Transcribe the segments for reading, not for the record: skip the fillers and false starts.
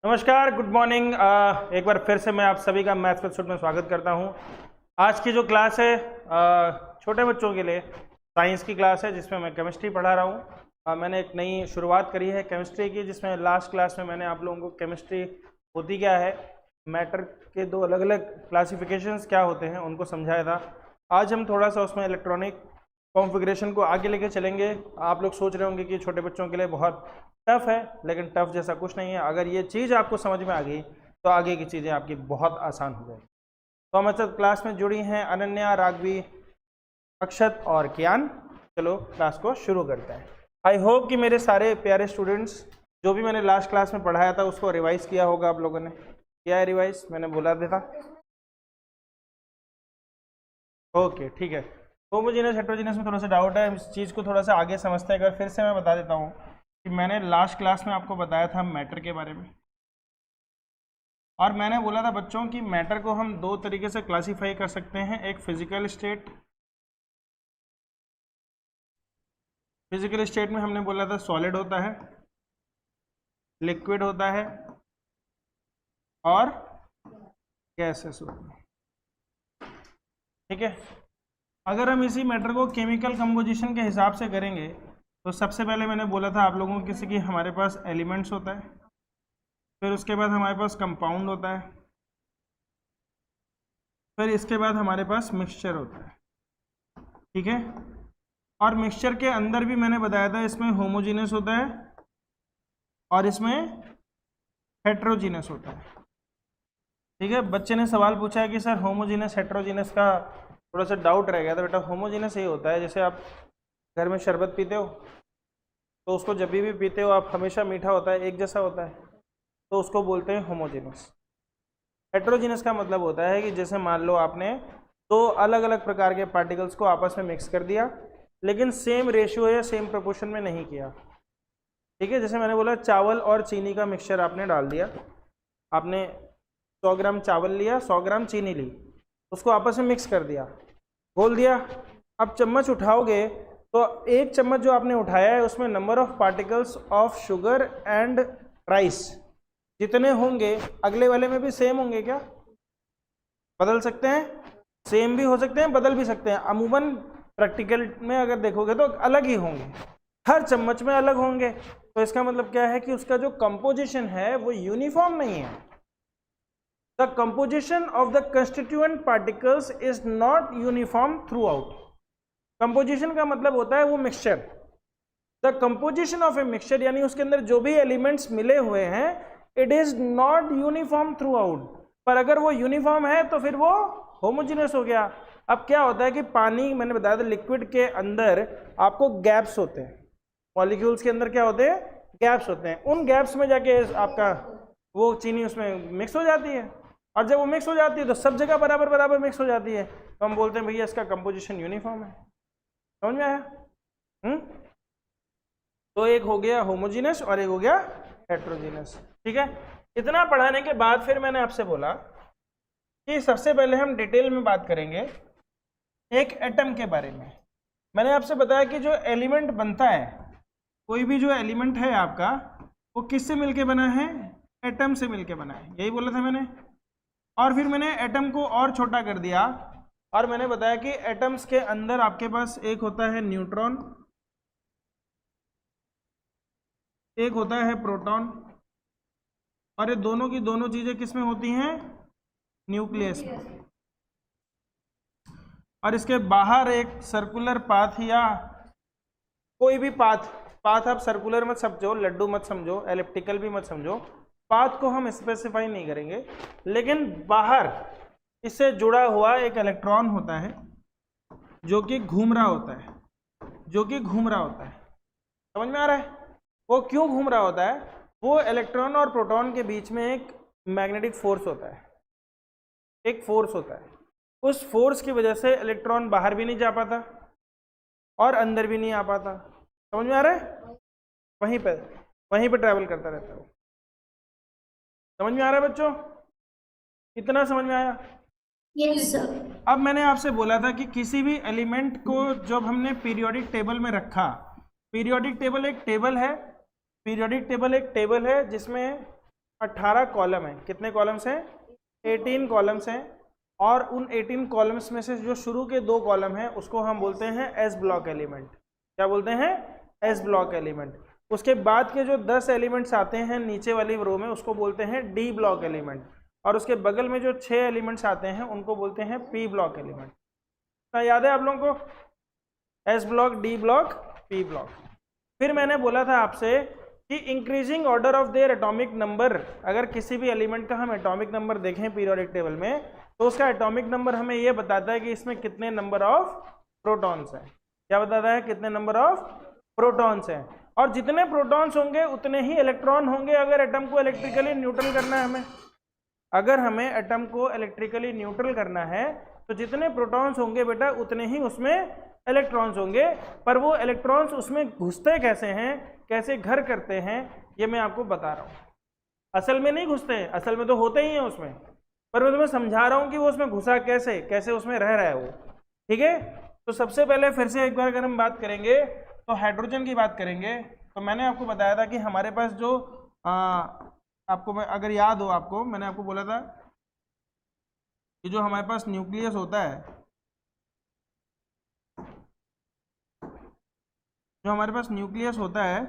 नमस्कार, good morning. एक बार फिर से मैं आप सभी का मैथ्स विद सुट में स्वागत करता हूं। आज की जो क्लास है छोटे बच्चों के लिए साइंस की क्लास है, जिसमें मैं केमिस्ट्री पढ़ा रहा हूं। मैंने एक नई शुरुआत करी है केमिस्ट्री की, जिसमें लास्ट क्लास में मैंने आप लोगों को केमिस्ट्री होती क्या है, मैटर के दो अलग अलग क्लासिफिकेशंस क्या होते हैं उनको समझाया था। आज हम थोड़ा सा उसमें इलेक्ट्रॉनिक कॉन्फ़िगरेशन को आगे लेके चलेंगे। आप लोग सोच रहे होंगे कि छोटे बच्चों के लिए बहुत टफ है, लेकिन टफ जैसा कुछ नहीं है। अगर ये चीज़ आपको समझ में आ गई तो आगे की चीज़ें आपकी बहुत आसान हो जाएगी। तो हमारे साथ क्लास में जुड़ी हैं अनन्या, राघवी, अक्षत और कियान। चलो क्लास को शुरू करते हैं। आई होप कि मेरे सारे प्यारे स्टूडेंट्स जो भी मैंने लास्ट क्लास में पढ़ाया था उसको रिवाइज किया होगा। आप लोगों ने किया है रिवाइज? मैंने बोला था। ओके, ठीक है। होमोजेनस हेटेरोजेनस में थोड़ा सा डाउट है, इस चीज़ को थोड़ा सा आगे समझते हैं। अगर फिर से मैं बता देता हूँ कि मैंने लास्ट क्लास में आपको बताया था मैटर के बारे में, और मैंने बोला था बच्चों कि मैटर को हम दो तरीके से क्लासीफाई कर सकते हैं। एक फिजिकल स्टेट, फिजिकल स्टेट में हमने बोला था सॉलिड होता है, लिक्विड होता है और गैसेस होता है। ठीक है। अगर हम इसी मैटर को केमिकल कंपोजिशन के हिसाब से करेंगे तो सबसे पहले मैंने बोला था आप लोगों को किसी की हमारे पास एलिमेंट्स होता है, फिर उसके बाद हमारे पास कंपाउंड होता है, फिर इसके बाद हमारे पास मिक्सचर होता है। ठीक है। और मिक्सचर के अंदर भी मैंने बताया था इसमें होमोजीनियस होता है और इसमें हेट्रोजीनियस होता है। ठीक है। बच्चे ने सवाल पूछा है कि सर होमोजीनियस हेट्रोजीनियस का थोड़ा सा डाउट रह गया था। बेटा होमोजीनियस ये होता है जैसे आप घर में शरबत पीते हो तो उसको जब भी पीते हो आप हमेशा मीठा होता है, एक जैसा होता है, तो उसको बोलते हैं होमोजीनियस। हेट्रोजीनियस का मतलब होता है कि जैसे मान लो आपने दो अलग अलग प्रकार के पार्टिकल्स को आपस में मिक्स कर दिया, लेकिन सेम रेशियो या सेम प्रोपोर्शन में नहीं किया। ठीक है। जैसे मैंने बोला चावल और चीनी का मिक्सचर आपने डाल दिया, आपने 100 ग्राम चावल लिया, 100 ग्राम चीनी ली, उसको आपस में मिक्स कर दिया, घोल दिया। अब चम्मच उठाओगे तो एक चम्मच जो आपने उठाया है उसमें number of particles of sugar and rice जितने होंगे अगले वाले में भी सेम होंगे क्या? बदल सकते हैं, सेम भी हो सकते हैं, बदल भी सकते हैं। अमूमन प्रैक्टिकल में अगर देखोगे तो अलग ही होंगे, हर चम्मच में अलग होंगे। तो इसका मतलब क्या है कि उसका जो कंपोजिशन है वो यूनिफॉर्म नहीं है। The composition of the constituent particles is not uniform throughout. Composition का मतलब होता है वो mixture. The composition of a mixture यानी उसके अंदर जो भी एलिमेंट्स मिले हुए हैं, it is not uniform throughout. पर अगर वो यूनिफॉर्म है तो फिर वो होमोजेनियस हो गया। अब क्या होता है कि पानी, मैंने बताया था लिक्विड के अंदर आपको गैप्स होते हैं, मॉलिक्यूल्स के अंदर क्या होते हैं? गैप्स होते हैं। उन गैप्स में जाके आपका वो चीनी उसमें मिक्स हो जाती है, और जब वो मिक्स हो जाती है तो सब जगह बराबर बराबर मिक्स हो जाती है, तो हम बोलते हैं भैया इसका कंपोजिशन यूनिफॉर्म है। समझ में आया? तो एक हो गया होमोजीनियस और एक हो गया हेट्रोजीनियस। ठीक है। इतना पढ़ाने के बाद फिर मैंने आपसे बोला कि सबसे पहले हम डिटेल में बात करेंगे एक एटम के बारे में। मैंने आपसे बताया कि जो एलिमेंट बनता है, कोई भी जो एलिमेंट है आपका, वो किससे मिलके बना है? एटम से मिलके बना है। यही बोला था मैंने। और फिर मैंने एटम को और छोटा कर दिया और मैंने बताया कि एटम्स के अंदर आपके पास एक होता है न्यूट्रॉन, एक होता है प्रोटॉन, और ये दोनों की दोनों चीजें किस में होती हैं? न्यूक्लियस में। और इसके बाहर एक सर्कुलर पाथ, या कोई भी पाथ आप सर्कुलर मत समझो, लड्डू मत समझो, एलिप्टिकल भी मत समझो, पाथ को हम स्पेसिफाई नहीं करेंगे, लेकिन बाहर इससे जुड़ा हुआ एक इलेक्ट्रॉन होता है जो कि घूम रहा होता है, समझ में आ रहा है? वो क्यों घूम रहा होता है? वो इलेक्ट्रॉन और प्रोटॉन के बीच में एक मैग्नेटिक फोर्स होता है, एक फोर्स होता है। उस फोर्स की वजह से इलेक्ट्रॉन बाहर भी नहीं जा पाता और अंदर भी नहीं आ पाता। समझ में आ रहा है? वहीं पे ट्रैवल करता रहता है। समझ में आ रहा है बच्चों? कितना समझ में आया? Yes sir. अब मैंने आपसे बोला था कि किसी भी एलिमेंट को जब हमने पीरियोडिक टेबल में रखा, पीरियोडिक टेबल एक टेबल है जिसमें 18 कॉलम है। कितने कॉलम्स हैं? 18 कॉलम्स हैं। और उन 18 कॉलम्स में से जो शुरू के 2 कॉलम हैं उसको हम बोलते हैं एस ब्लॉक एलिमेंट। क्या बोलते हैं? S block element. उसके बाद के जो 10 एलिमेंट्स आते हैं नीचे वाली रो में उसको बोलते हैं डी ब्लॉक एलिमेंट। और उसके बगल में जो 6 एलिमेंट्स आते हैं उनको बोलते हैं पी ब्लॉक एलिमेंट। क्या याद है आप लोगों को? S block, D block, P block. फिर मैंने बोला था आपसे कि increasing order of their atomic number, अगर किसी भी एलिमेंट का हम एटॉमिक नंबर देखें पीरियोडिक टेबल में तो उसका एटॉमिक नंबर हमें यह बताता है कि इसमें कितने नंबर ऑफ प्रोटॉन्स हैं। क्या बताता है? कितने नंबर ऑफ प्रोटॉन्स हैं। और जितने प्रोटॉन्स होंगे उतने ही इलेक्ट्रॉन होंगे। अगर एटम को इलेक्ट्रिकली न्यूट्रल करना है हमें, अगर हमें एटम को इलेक्ट्रिकली न्यूट्रल करना है तो जितने प्रोटॉन्स होंगे बेटा उतने ही उसमें इलेक्ट्रॉन्स होंगे। पर वो इलेक्ट्रॉन्स उसमें घुसते कैसे हैं, कैसे घर करते हैं, ये मैं आपको बता रहा हूँ। असल में नहीं घुसते हैं, असल में तो होते ही हैं उसमें, पर मैं तुम्हें समझा रहा हूँ कि वो उसमें घुसा कैसे, कैसे उसमें रह रहा है वो। ठीक है, तो सबसे पहले फिर से एक बार अगर हम बात करेंगे तो हाइड्रोजन की बात करेंगे। तो मैंने आपको बताया था कि हमारे पास जो आपको अगर याद हो, आपको मैंने आपको बोला था कि जो हमारे पास न्यूक्लियस होता है, जो हमारे पास न्यूक्लियस होता है,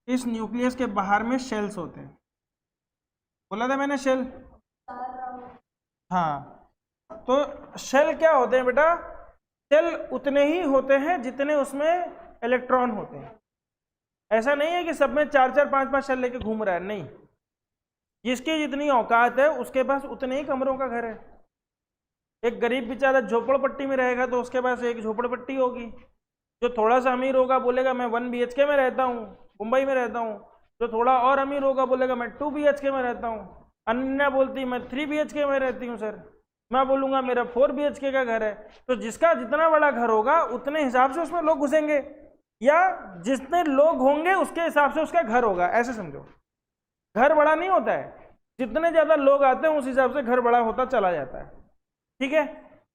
इस न्यूक्लियस के बाहर में शेल्स होते हैं। बोला था मैंने शेल? हाँ, तो शेल क्या होते हैं बेटा? शेल उतने ही होते हैं जितने उसमें इलेक्ट्रॉन होते हैं। ऐसा नहीं है कि सब में 4-4, 5-5 शेल लेके घूम रहा है, नहीं। जिसकी जितनी औकात है उसके पास उतने ही कमरों का घर है। एक गरीब बेचारा झोपड़पट्टी में रहेगा तो उसके पास एक झोपड़पट्टी होगी। जो थोड़ा सा अमीर होगा बोलेगा मैं 1 BHK में रहता हूँ, मुंबई में रहता हूँ। जो थोड़ा और अमीर होगा बोलेगा मैं 2 BHK में रहता हूँ। अन्य बोलती मैं 3 BHK में रहती हूँ सर। मैं बोलूँगा मेरा 4 BHK का घर है। तो जिसका जितना बड़ा घर होगा उतने हिसाब से उसमें लोग घुसेंगे, या जितने लोग होंगे उसके हिसाब से उसका घर होगा। ऐसे समझो, घर बड़ा नहीं होता है, जितने ज़्यादा लोग आते हैं उस हिसाब से घर बड़ा होता चला जाता है। ठीक है,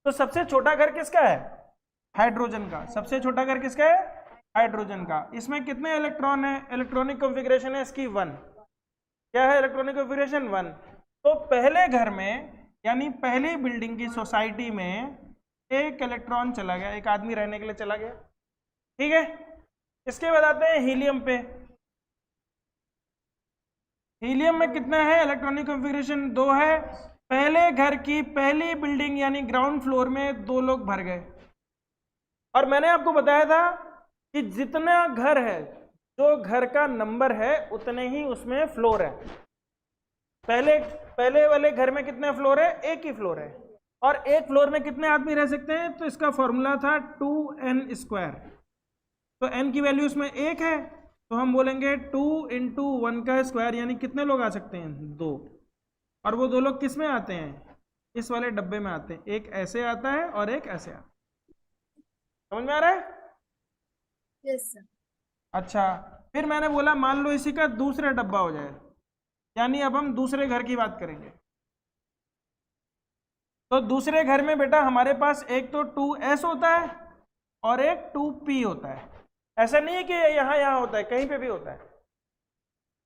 तो सबसे छोटा घर किसका है? हाइड्रोजन का। सबसे छोटा घर किसका है? हाइड्रोजन का। इसमें कितने इलेक्ट्रॉन है? इलेक्ट्रॉनिक कॉन्फ़िगरेशन है इसकी 1। क्या है इलेक्ट्रॉनिक कॉन्फ़िगरेशन? 1। तो पहले घर में यानी पहली बिल्डिंग की सोसाइटी में एक इलेक्ट्रॉन चला गया, एक आदमी रहने के लिए चला गया। ठीक है, इसके बाद आते हैं हीलियम पे। हीलियम में कितना है इलेक्ट्रॉनिक कॉन्फ़िगरेशन? 2 है। पहले घर की पहली बिल्डिंग यानी ग्राउंड फ्लोर में 2 लोग भर गए। और मैंने आपको बताया था कि जितना घर है, जो घर का नंबर है उतने ही उसमें फ्लोर है। पहले वाले घर में कितने फ्लोर है? एक ही फ्लोर है। और एक फ्लोर में कितने आदमी रह सकते हैं? तो इसका फॉर्मूला था 2n²। तो n की वैल्यू इसमें 1 है, तो हम बोलेंगे 2 × 1 का स्क्वायर, यानी कितने लोग आ सकते हैं? 2। और वो 2 लोग किस में आते हैं? इस वाले डब्बे में आते हैं। एक ऐसे आता है और एक ऐसे आता है। समझ में आ रहा है? Yes sir. अच्छा, फिर मैंने बोला मान लो इसी का दूसरा डब्बा हो जाए, यानी अब हम दूसरे घर की बात करेंगे। तो दूसरे घर में बेटा हमारे पास एक तो 2s होता है और एक 2p होता है। ऐसा नहीं है कि यहाँ होता है, कहीं पे भी होता है,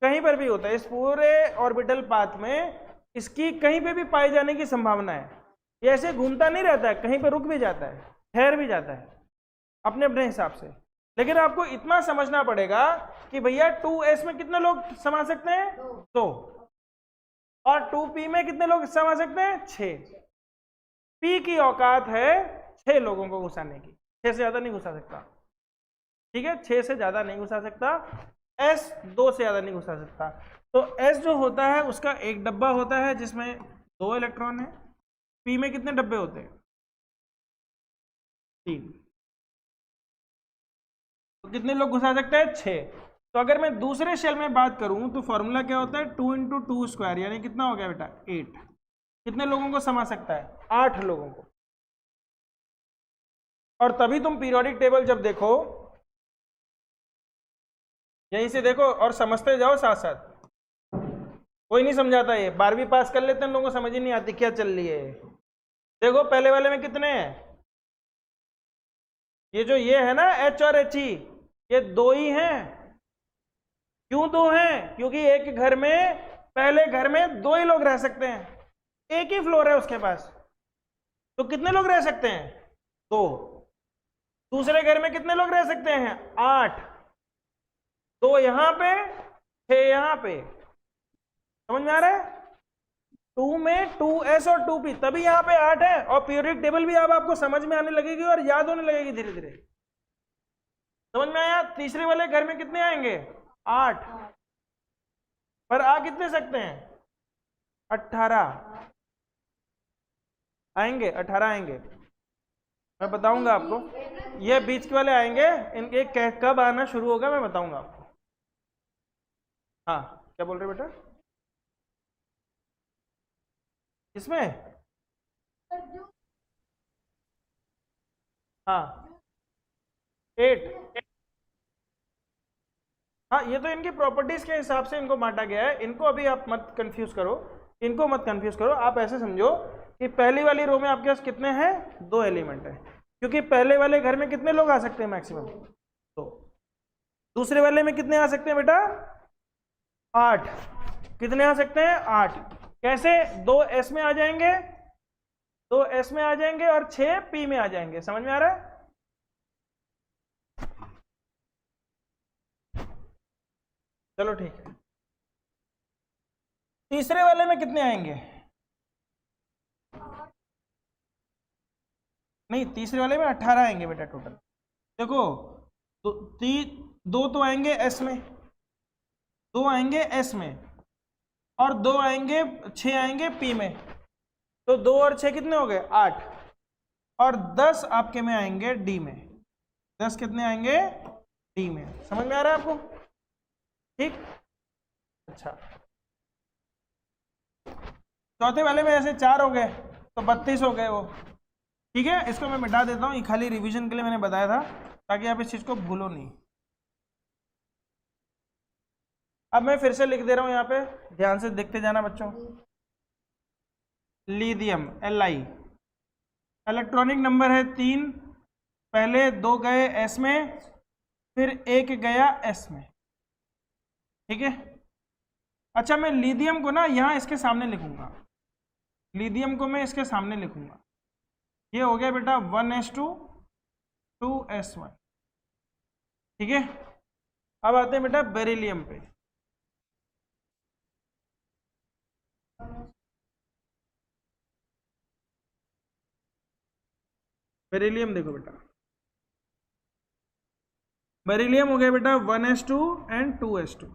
कहीं पर भी होता है। इस पूरे ऑर्बिटल पाथ में इसकी कहीं पे भी पाए जाने की संभावना है। ये ऐसे घूमता नहीं रहता है, कहीं पे रुक भी जाता है, ठहर भी जाता है अपने अपने हिसाब से। लेकिन आपको इतना समझना पड़ेगा कि भैया 2s में कितने लोग समा सकते हैं? 2। और 2p में कितने लोग समा सकते हैं? 6। p की औकात है 6 लोगों को घुसाने की, 6 से ज्यादा नहीं घुसा सकता। ठीक है, 6 से ज्यादा नहीं घुसा सकता। s 2 से ज्यादा नहीं घुसा सकता। तो s जो होता है उसका एक डब्बा होता है जिसमें 2 इलेक्ट्रॉन है। p में कितने डब्बे होते हैं? 3। तो कितने लोग घुसा सकते हैं? 6। तो अगर मैं दूसरे शेल में बात करूं तो फॉर्मूला क्या होता है? 2 × 2², यानी कितना हो गया बेटा? 8। कितने लोगों को समा सकता है? 8 लोगों को। और तभी तुम पीरियोडिक टेबल जब देखो, यहीं से देखो और समझते जाओ साथ साथ। कोई नहीं समझाता, ये 12वीं पास कर लेते हैं, लोगों को समझ ही नहीं आती क्या चल रही है। देखो पहले वाले में कितने हैं? ये जो ये है ना H और He, ये 2 ही हैं। क्यों 2 हैं? क्योंकि एक घर में पहले घर में 2 ही लोग रह सकते हैं, एक ही फ्लोर है उसके पास, तो कितने लोग रह सकते हैं? 2। दूसरे घर में कितने लोग रह सकते हैं? 8। 2 यहां पे, 6 यहां पे। समझ में आ रहा है? 2 में 2s और 2p, तभी यहां पे 8 है। और पीरियोडिक टेबल भी अब आपको समझ में आने लगेगी और याद होने लगेगी धीरे धीरे। समझ में आया? तीसरे वाले घर में कितने आएंगे? 8। पर आ कितने सकते हैं? 18 आएंगे, 18 आएंगे। मैं बताऊंगा आपको, ये बीच के वाले आएंगे, इनके कब आना शुरू होगा मैं बताऊंगा आपको। हाँ, क्या बोल रहे बेटा? इसमें हाँ 8। हाँ, ये तो इनकी प्रॉपर्टीज के हिसाब से इनको बांटा गया है, इनको अभी आप मत कंफ्यूज करो, इनको मत कंफ्यूज करो। आप ऐसे समझो कि पहली वाली रो में आपके पास कितने हैं? 2 एलिमेंट है, क्योंकि पहले वाले घर में कितने लोग आ सकते हैं मैक्सिमम? 2। दूसरे वाले में कितने आ सकते हैं बेटा? 8। कितने आ सकते हैं? 8। कैसे? 2 एस में आ जाएंगे, 2 एस में आ जाएंगे और 6 पी में आ जाएंगे। समझ में आ रहा है? चलो ठीक है। तीसरे वाले में कितने आएंगे? नहीं, तीसरे वाले में 18 आएंगे बेटा टोटल। देखो, दो, 2 तो आएंगे एस में, 2 आएंगे एस में, और 2 आएंगे, 6 आएंगे पी में। तो 2 और 6 कितने हो गए? 8। और 10 आपके में आएंगे डी में। 10 कितने आएंगे? डी में। समझ में आ रहा है आपको? ठीक। अच्छा, चौथे वाले में ऐसे 4 हो गए तो 32 हो गए वो। ठीक है, इसको मैं मिटा देता हूँ, ये खाली रिवीजन के लिए मैंने बताया था, ताकि आप इस चीज को भूलो नहीं। अब मैं फिर से लिख दे रहा हूं, यहाँ पे ध्यान से देखते जाना बच्चों। लिथियम Li, इलेक्ट्रॉनिक नंबर है 3, पहले 2 गए एस में, फिर 1 गया एस में। ठीक है। अच्छा, मैं लिथियम को ना यहाँ इसके सामने लिखूंगा, लिथियम को मैं इसके सामने लिखूंगा। ये हो गया बेटा 1s2 2s1। ठीक है। अब आते हैं बेटा बेरिलियम पे। बेरिलियम देखो बेटा, बेरिलियम हो गया बेटा 1s2 एंड 2s2।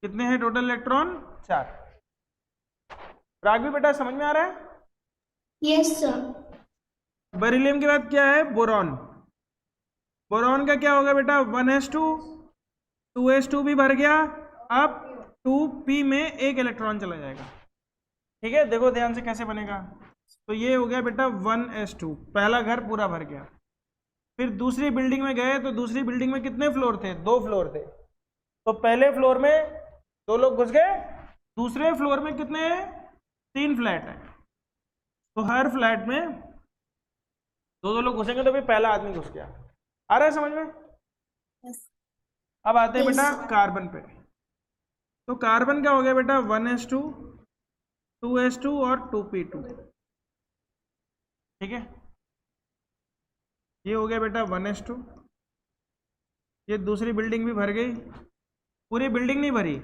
कितने हैं टोटल इलेक्ट्रॉन? 4। राग भी बेटा समझ में आ रहा है? Yes sir. बेरिलियम के बाद क्या है? बोरॉन। बोरॉन का क्या होगा बेटा? 1s2 2s2 भी भर गया, अब 2p में एक इलेक्ट्रॉन चला जाएगा। ठीक है, देखो ध्यान से कैसे बनेगा। तो ये हो गया बेटा 1s2, पहला घर पूरा भर गया। फिर दूसरी बिल्डिंग में गए तो दूसरी बिल्डिंग में कितने फ्लोर थे? 2 फ्लोर थे। तो पहले फ्लोर में 2 लोग घुस गए, दूसरे फ्लोर में कितने हैं? 3 फ्लैट है, तो हर फ्लैट में 2 लोग घुसेंगे, तो भी पहला आदमी घुस गया। आ रहा है समझ में? यस। अब आते हैं Yes. बेटा कार्बन पे। तो कार्बन क्या हो गया बेटा? 1s2 2s2 और 2p2। ठीक है, ये हो गया बेटा 1s2। ये दूसरी बिल्डिंग भी भर गई, पूरी बिल्डिंग नहीं भरी,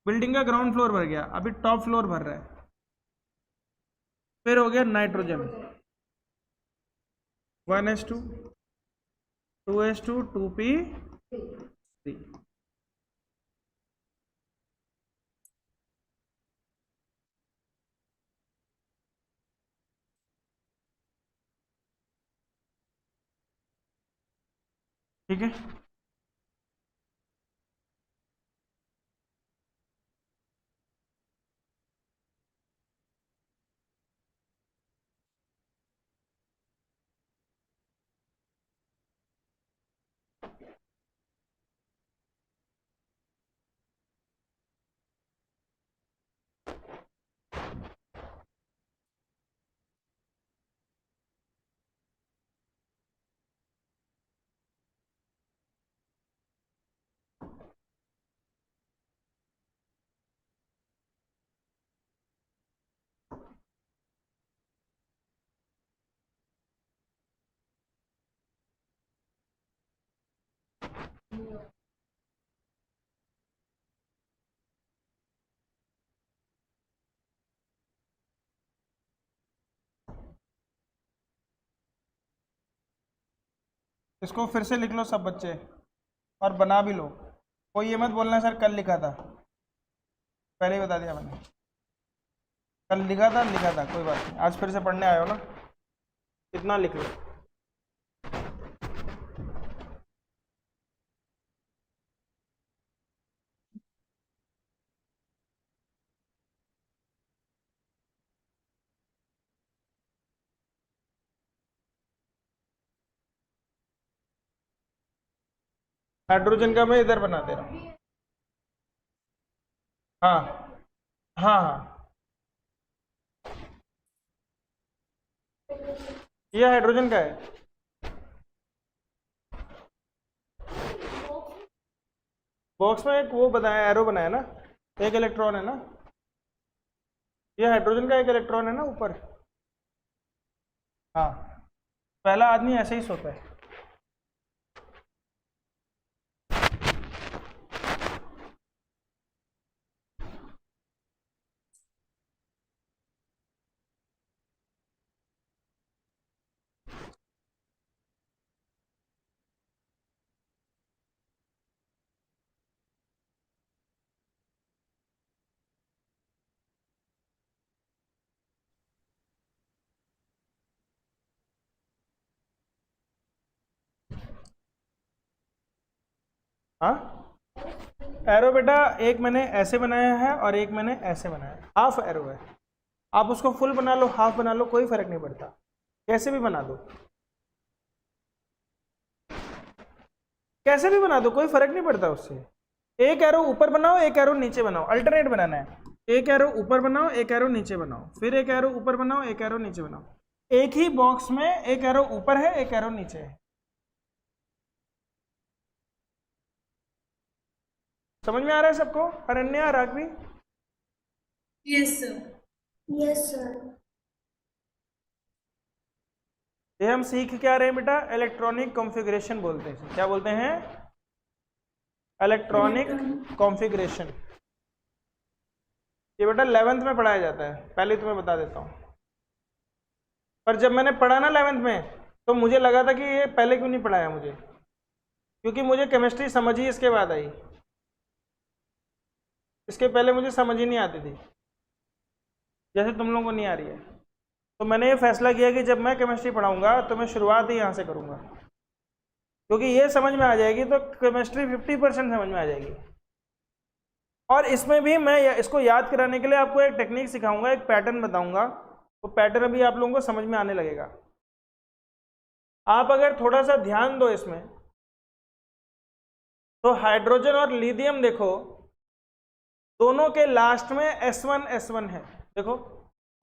बिल्डिंग का ग्राउंड फ्लोर भर गया, अभी टॉप फ्लोर भर रहा है। फिर हो गया नाइट्रोजन 1s2 2s2 2p3। ठीक है, इसको फिर से लिख लो सब बच्चे और बना भी लो। कोई ये मत बोलना सर कल लिखा था, पहले ही बता दिया मैंने, कल लिखा था कोई बात नहीं, आज फिर से पढ़ने आए हो ना, इतना लिख लो। हाइड्रोजन का मैं इधर बना दे रहा हूँ। हाँ हाँ हाँ, ये हाइड्रोजन का है। बॉक्स में एक वो बनाया, एरो बनाया ना, एक इलेक्ट्रॉन है ना, ये हाइड्रोजन का एक इलेक्ट्रॉन है ना ऊपर। हाँ, पहला आदमी ऐसे ही सोता है। हाँ, एरो बेटा एक मैंने ऐसे बनाया है और एक मैंने ऐसे बनाया है, हाफ एरो है। आप उसको फुल बना लो, हाफ बना लो, कोई फर्क नहीं पड़ता, कैसे भी बना दो, कैसे भी बना दो, कोई फर्क नहीं पड़ता उससे। एक एरो ऊपर बनाओ, एक एरो नीचे बनाओ, अल्टरनेट बनाना है। एक एरो ऊपर बनाओ, एक एरो नीचे बनाओ, फिर एक एरो ऊपर बनाओ, एक एरो नीचे बनाओ। एक ही बॉक्स में एक एरो ऊपर है, एक एरो नीचे है। समझ में आ रहा है सबको? Aranya, Raghavi? Yes sir. Yes sir. ये हम सीख क्या रहे हैं बेटा? इलेक्ट्रॉनिक कॉन्फ़िगरेशन बोलते हैं। क्या बोलते हैं? Electronic configuration. ये बेटा 11th में पढ़ाया जाता है, पहले तुम्हें बता देता हूँ। पर जब मैंने पढ़ा ना 11th में, तो मुझे लगा था कि ये पहले क्यों नहीं पढ़ाया मुझे, क्योंकि मुझे केमिस्ट्री समझ ही इसके बाद आई, इसके पहले मुझे समझ ही नहीं आती थी, जैसे तुम लोगों को नहीं आ रही है। तो मैंने ये फैसला किया कि जब मैं केमिस्ट्री पढ़ाऊंगा तो मैं शुरुआत ही यहाँ से करूँगा, क्योंकि ये समझ में आ जाएगी तो केमिस्ट्री 50% समझ में आ जाएगी। और इसमें भी मैं इसको याद कराने के लिए आपको एक टेक्निक सिखाऊंगा, एक पैटर्न बताऊंगा, वो पैटर्न अभी आप लोगों को समझ में आने लगेगा। आप अगर थोड़ा सा ध्यान दो इसमें, तो हाइड्रोजन और लिथियम देखो, दोनों के लास्ट में S1 S1 है। देखो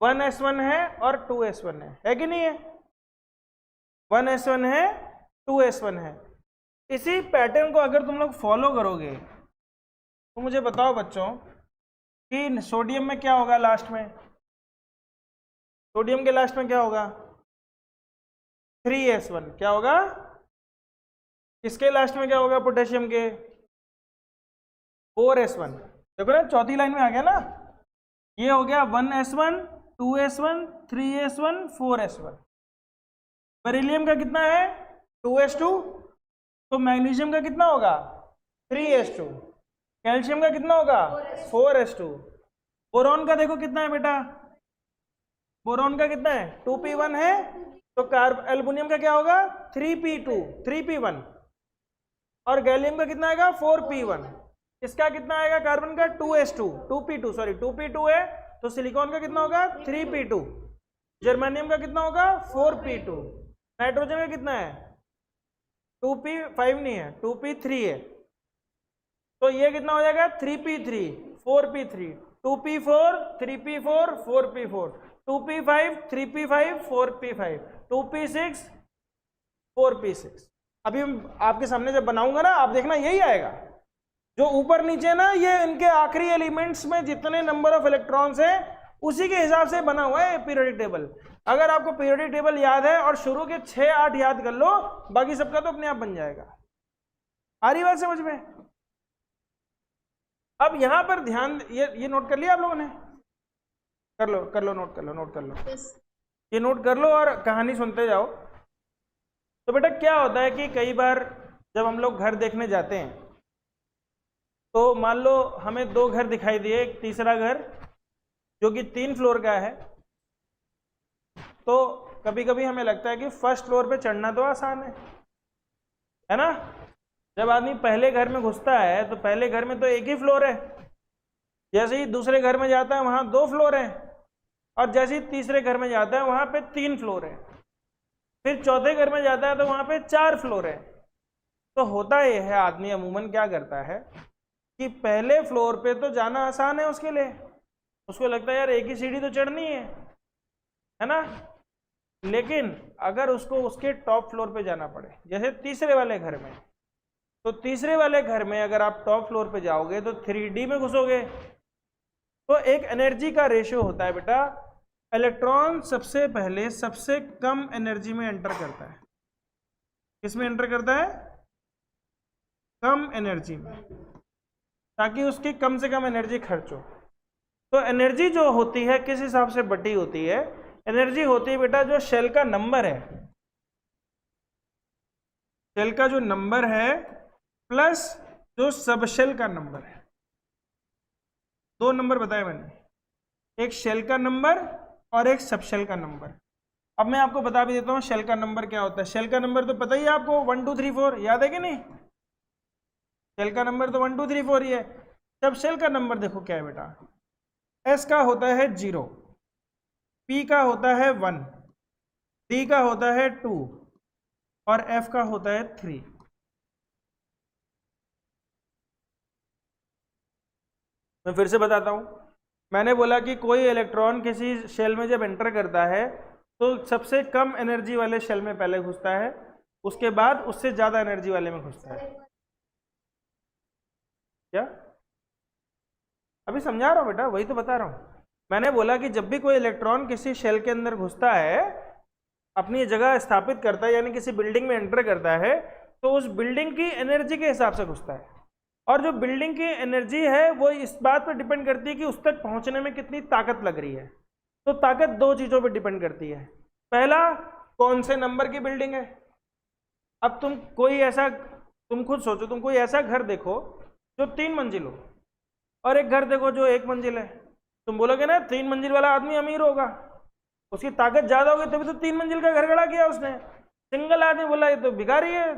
1s1 है और 2s1 है कि नहीं है? 1s1 है, 2s1 है। इसी पैटर्न को अगर तुम लोग फॉलो करोगे तो मुझे बताओ बच्चों कि सोडियम में क्या होगा लास्ट में? सोडियम के लास्ट में क्या होगा? 3s1। क्या होगा? इसके लास्ट में क्या होगा पोटेशियम के? 4s1। देखो ना, चौथी लाइन में आ गया ना, ये हो गया 1s1, 2s1, 3s1, 4s1। Beryllium का कितना है? 2s2। तो मैग्नीशियम का कितना होगा? 3s2। कैल्शियम का कितना होगा? 4s2। बोरॉन का देखो कितना है बेटा? बोरॉन का कितना है? 2p1 है। तो एल्युमिनियम का क्या होगा? 3p2, 3p1। और गैलियम का कितना आएगा? 4p1। इसका कितना आएगा कार्बन का? 2s2, 2p2, सॉरी 2p2 है। तो सिलिकॉन का कितना होगा? 3p2। जर्मेनियम का कितना होगा? 4p2। नाइट्रोजन का कितना है? 2p5 नहीं है, 2p3 है। तो ये कितना हो जाएगा? 3p3, 4p3, 2p4, 3p4, 4p4, 2p5, 3p5, 4p5, 2p6, 4p6। अभी आपके सामने जब बनाऊंगा ना, आप देखना यही आएगा। जो ऊपर नीचे ना, ये इनके आखिरी एलिमेंट्स में जितने नंबर ऑफ इलेक्ट्रॉन्स हैं उसी के हिसाब से बना हुआ है पीरियोडिक टेबल। अगर आपको पीरियोडिक टेबल याद है और शुरू के 6-8 याद कर लो, बाकी सबका तो अपने आप बन जाएगा। आ रही बात समझ में? अब यहां पर ध्यान, ये नोट कर लिया आप लोगों ने? कर लो नोट कर लो, नोट कर लो, ये नोट कर लो और कहानी सुनते जाओ। तो बेटा क्या होता है कि कई बार जब हम लोग घर देखने जाते हैं तो मान लो हमें दो घर दिखाई दिए, एक तीसरा घर जो कि 3 फ्लोर का तो कभी कभी हमें लगता है कि फर्स्ट फ्लोर पे चढ़ना तो आसान है ना? जब आदमी पहले घर में घुसता है तो पहले घर में तो एक ही फ्लोर है, जैसे ही दूसरे घर में जाता है वहां 2 फ्लोर है, और जैसे ही तीसरे घर में जाता है वहां पे 3 फ्लोर है, फिर चौथे घर में जाता है तो वहां पे 4 फ्लोर है। तो होता यह है, आदमी अमूमन क्या करता है कि पहले फ्लोर पे तो जाना आसान है उसके लिए, उसको लगता है यार एक ही सीढ़ी तो चढ़नी है ना? लेकिन अगर उसको उसके टॉप फ्लोर पे जाना पड़े, जैसे तीसरे वाले घर में, तो तीसरे वाले घर में अगर आप टॉप फ्लोर पे जाओगे तो 3D में घुसोगे, तो एक एनर्जी का रेशियो होता है बेटा, इलेक्ट्रॉन सबसे पहले सबसे कम एनर्जी में एंटर करता है। किसमें एंटर करता है? कम एनर्जी में, ताकि उसकी कम से कम एनर्जी खर्च हो। तो एनर्जी जो होती है किस हिसाब से बटी होती है? एनर्जी होती है बेटा जो शेल का नंबर है, शेल का जो नंबर है प्लस जो सब शेल का नंबर है। 2 नंबर बताए मैंने, एक शेल का नंबर और एक सब शेल का नंबर। अब मैं आपको बता भी देता हूं शेल का नंबर क्या होता है। शेल का नंबर तो पता ही है आपको, 1 2 3 4, याद है कि नहीं? शेल का नंबर तो 1 2 3 4 ही है। सब शेल का नंबर देखो क्या है बेटा, एस का होता है 0, पी का होता है 1, डी का होता है 2 और एफ का होता है 3। मैं फिर से बताता हूं, मैंने बोला कि कोई इलेक्ट्रॉन किसी शेल में जब एंटर करता है तो सबसे कम एनर्जी वाले शेल में पहले घुसता है, उसके बाद उससे ज्यादा एनर्जी वाले में घुसता है। क्या? अभी समझा रहा हूं बेटा, वही तो बता रहा हूं। मैंने बोला कि जब भी कोई इलेक्ट्रॉन किसी शेल के अंदर घुसता है, अपनी जगह स्थापित करता है, यानी किसी बिल्डिंग में एंटर करता है, तो उस बिल्डिंग की एनर्जी के हिसाब से घुसता है। और जो बिल्डिंग की एनर्जी है वो इस बात पर डिपेंड करती है कि उस तक पहुंचने में कितनी ताकत लग रही है। तो ताकत 2 चीजों पर डिपेंड करती है। पहला, कौन से नंबर की बिल्डिंग है। अब तुम कोई ऐसा, तुम खुद सोचो, तुम कोई ऐसा घर देखो जो 3 मंजिल हो, और एक घर देखो जो 1 मंजिल है। तुम बोलोगे ना 3 मंजिल वाला आदमी अमीर होगा, उसकी ताकत ज्यादा होगी तभी तो 3 मंजिल का घर खड़ा किया उसने। सिंगल आदमी बोला ये तो भिखारी है,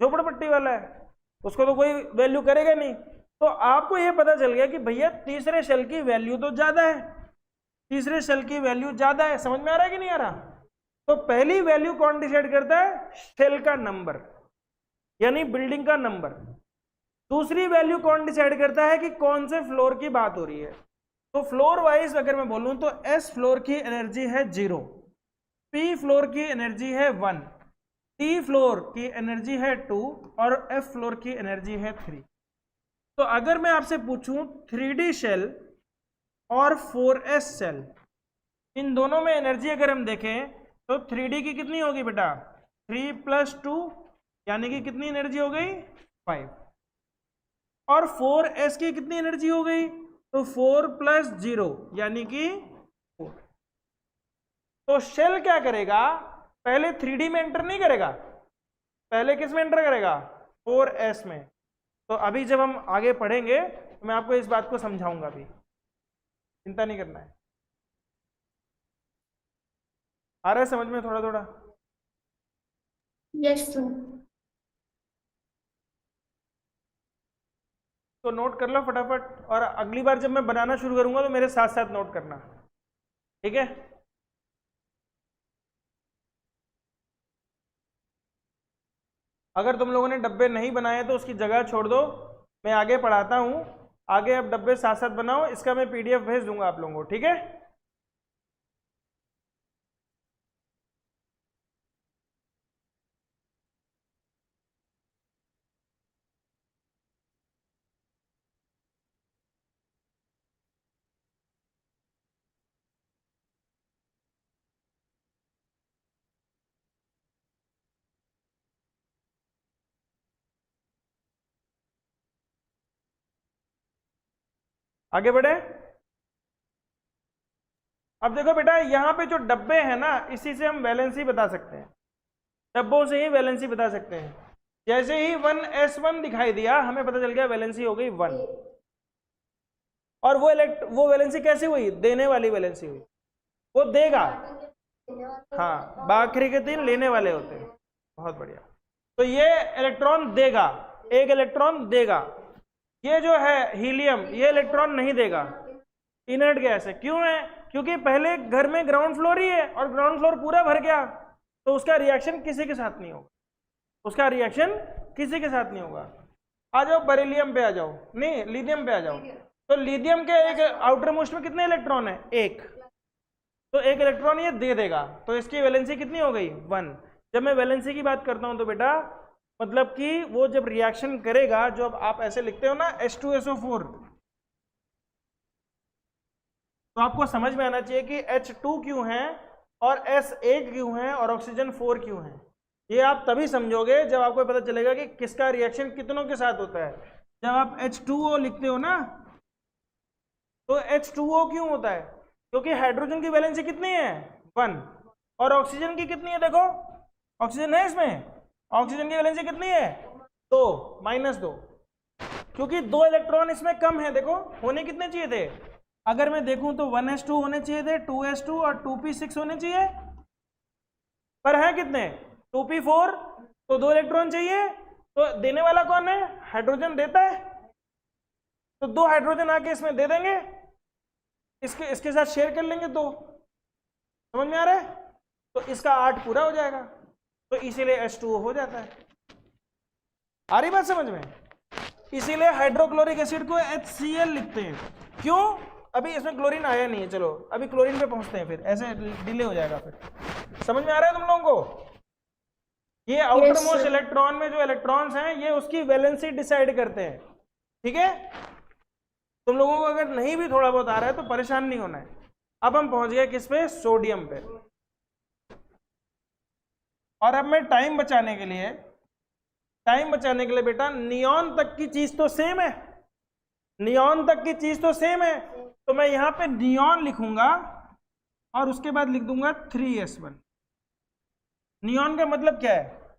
झोपड़पट्टी वाला है, उसको तो कोई वैल्यू करेगा नहीं। तो आपको ये पता चल गया कि भैया तीसरे शेल की वैल्यू तो ज्यादा है, तीसरे शेल की वैल्यू ज्यादा है। समझ में आ रहा है कि नहीं आ रहा? तो पहली वैल्यू कौन डिसाइड करता है? शेल का नंबर, यानी बिल्डिंग का नंबर। दूसरी वैल्यू कौन डिसाइड करता है कि कौन से फ्लोर की बात हो रही है। तो फ्लोर वाइज अगर मैं बोलूं तो एस फ्लोर की एनर्जी है 0, पी फ्लोर की एनर्जी है 1, टी फ्लोर की एनर्जी है 2 और एफ फ्लोर की एनर्जी है 3। तो अगर मैं आपसे पूछूं 3D शेल और 4S शेल, इन दोनों में एनर्जी अगर हम देखें तो 3D की कितनी होगी बेटा? 3 + 2 यानी कि कितनी एनर्जी हो गई? 5। और 4S की कितनी एनर्जी हो गई? तो 4 + 0 यानी कि 4। तो शेल क्या करेगा? पहले 3D में एंटर नहीं करेगा, पहले किस में एंटर करेगा? 4S में। तो अभी जब हम आगे पढ़ेंगे तो मैं आपको इस बात को समझाऊंगा, अभी चिंता नहीं करना है। आ रहा है समझ में थोड़ा थोड़ा? Yes sir. तो नोट कर लो फटाफट, और अगली बार जब मैं बनाना शुरू करूंगा तो मेरे साथ साथ नोट करना, ठीक है? अगर तुम लोगों ने डब्बे नहीं बनाए तो उसकी जगह छोड़ दो, मैं आगे पढ़ाता हूँ, आगे अब डब्बे साथ साथ बनाओ, इसका मैं PDF भेज दूंगा आप लोगों को, ठीक है? आगे बढ़े। अब देखो बेटा, यहाँ पे जो डब्बे हैं ना, इसी से हम वैलेंसी बता सकते हैं, डब्बों से ही वैलेंसी बता सकते हैं। जैसे ही 1s1 दिखाई दिया, हमें पता चल गया वैलेंसी हो गई 1। और वो वैलेंसी कैसी हुई? देने वाली वैलेंसी हुई, वो देगा। हाँ, बाकी के 3 लेने वाले होते हैं। बहुत बढ़िया। तो ये इलेक्ट्रॉन देगा, एक इलेक्ट्रॉन देगा। ये जो है हीलियम, ये इलेक्ट्रॉन नहीं देगा, इनर्ट गैस है। क्यों है? क्योंकि पहले घर में ग्राउंड फ्लोर ही है और ग्राउंड फ्लोर पूरा भर गया, तो उसका रिएक्शन किसी के साथ नहीं होगा, उसका रिएक्शन किसी के साथ नहीं होगा। आ जाओ बेरिलियम पे, आ जाओ, नहीं लिथियम पे आ जाओ। तो लिथियम के एक आउटर मोस्ट में कितने इलेक्ट्रॉन है? एक। तो एक इलेक्ट्रॉन ये दे देगा, तो इसकी वैलेंसी कितनी हो गई? 1। जब मैं वैलेंसी की बात करता हूं तो बेटा मतलब कि वो जब रिएक्शन करेगा, जो अब आप ऐसे लिखते हो ना H2SO4, तो आपको समझ में आना चाहिए कि H2 क्यों है और S8 क्यों है और ऑक्सीजन 4 क्यों है। ये आप तभी समझोगे जब आपको पता चलेगा कि किसका रिएक्शन कितनों के साथ होता है। जब आप H2O लिखते हो ना, तो H2O क्यों होता है? क्योंकि हाइड्रोजन की वैलेंसी कितनी है? 1। और ऑक्सीजन की कितनी है? देखो ऑक्सीजन है इसमें, ऑक्सीजन की वैलेंसी कितनी है? 2, -2। क्योंकि 2 इलेक्ट्रॉन इसमें कम है। देखो होने कितने चाहिए थे? अगर मैं देखूं तो 1s2 होने चाहिए थे, 2s2 और 2p6 होने चाहिए, पर है कितने? 2p4। तो 2 इलेक्ट्रॉन चाहिए। तो देने वाला कौन है? हाइड्रोजन देता है, तो 2 हाइड्रोजन आके इसमें दे देंगे, इसके साथ शेयर कर लेंगे 2। समझ में आ रहा है? तो इसका 8 पूरा हो जाएगा, तो इसीलिए H2O हो जाता है। आ रही बात समझ में? इसीलिए हाइड्रोक्लोरिक एसिड को HCl लिखते हैं। क्यों? अभी इसमें क्लोरीन आया नहीं है, चलो अभी क्लोरीन पे पहुंचते हैं, फिर ऐसे डिले हो जाएगा। फिर समझ में आ रहा है तुम लोगों को? ये आउटर मोस्ट इलेक्ट्रॉन में जो इलेक्ट्रॉन्स हैं, ये उसकी वैलेंसी डिसाइड करते हैं। ठीक है? तुम लोगों को अगर नहीं भी थोड़ा बहुत आ रहा है तो परेशान नहीं होना है। अब हम पहुंच गए किस पे? सोडियम पे। और अब मैं टाइम बचाने के लिए बेटा, नियॉन तक की चीज तो सेम है, नियॉन तक की चीज तो सेम है, तो मैं यहां पे नियॉन लिखूंगा और उसके बाद लिख दूंगा 3s1। नियॉन का मतलब क्या है?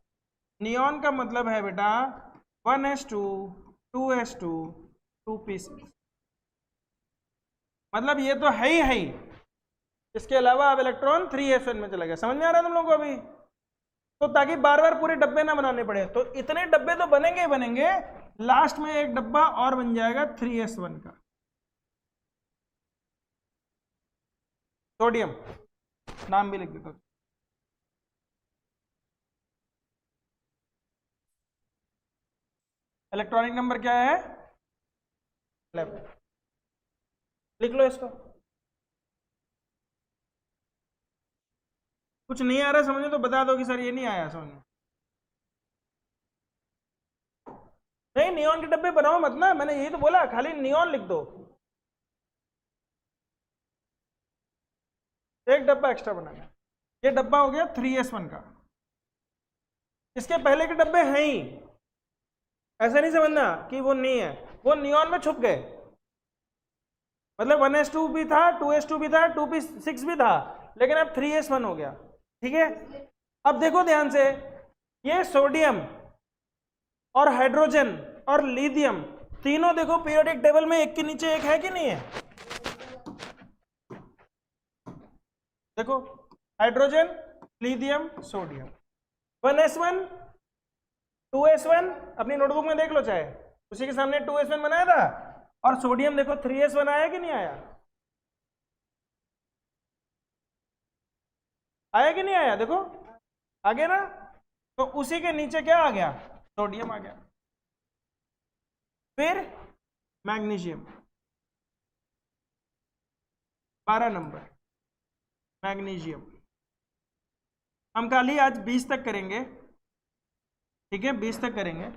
नियॉन का मतलब है बेटा 1s2, 2s2, 2p6। मतलब ये तो है ही, इसके अलावा अब इलेक्ट्रॉन 3s1 में चला गया। समझ में आ रहा है तुम लोगों को अभी? तो ताकि बार बार पूरे डब्बे ना बनाने पड़े, तो इतने डब्बे तो बनेंगे ही बनेंगे, लास्ट में एक डब्बा और बन जाएगा 3s1 का। सोडियम नाम भी लिख देता हूं। इलेक्ट्रॉनिक नंबर क्या है? 11। लिख लो इसको। कुछ नहीं आ रहा समझ में तो बता दो कि सर ये नहीं आया समझ में। नहीं, नियॉन के डब्बे बनाओ मत ना, मैंने यही तो बोला, खाली नियॉन लिख दो, एक डब्बा एक्स्ट्रा बनाना। ये डब्बा हो गया 3s1 का। इसके पहले के डब्बे हैं ही, ऐसा नहीं समझना कि वो नहीं है, वो नियॉन में छुप गए। मतलब 1s2 भी था, 2s2 भी था, 2p6 भी था, लेकिन अब 3s1 हो गया। ठीक है? अब देखो ध्यान से, ये सोडियम और हाइड्रोजन और लिथियम तीनों देखो पीरियोडिक टेबल में एक के नीचे एक है कि नहीं है? देखो hydrogen, lithium, sodium. 1s1, 2s1 अपनी नोटबुक में देख लो, चाहे उसी के सामने 2s1 बनाया था, और सोडियम देखो 3s1 आया कि नहीं आया? आया कि नहीं आया? देखो आ गया ना। तो उसी के नीचे क्या आ गया? सोडियम आ गया। फिर मैग्नीशियम 12 नंबर, मैग्नीशियम। हम खाली आज 20 तक करेंगे, ठीक है? 20 तक करेंगे।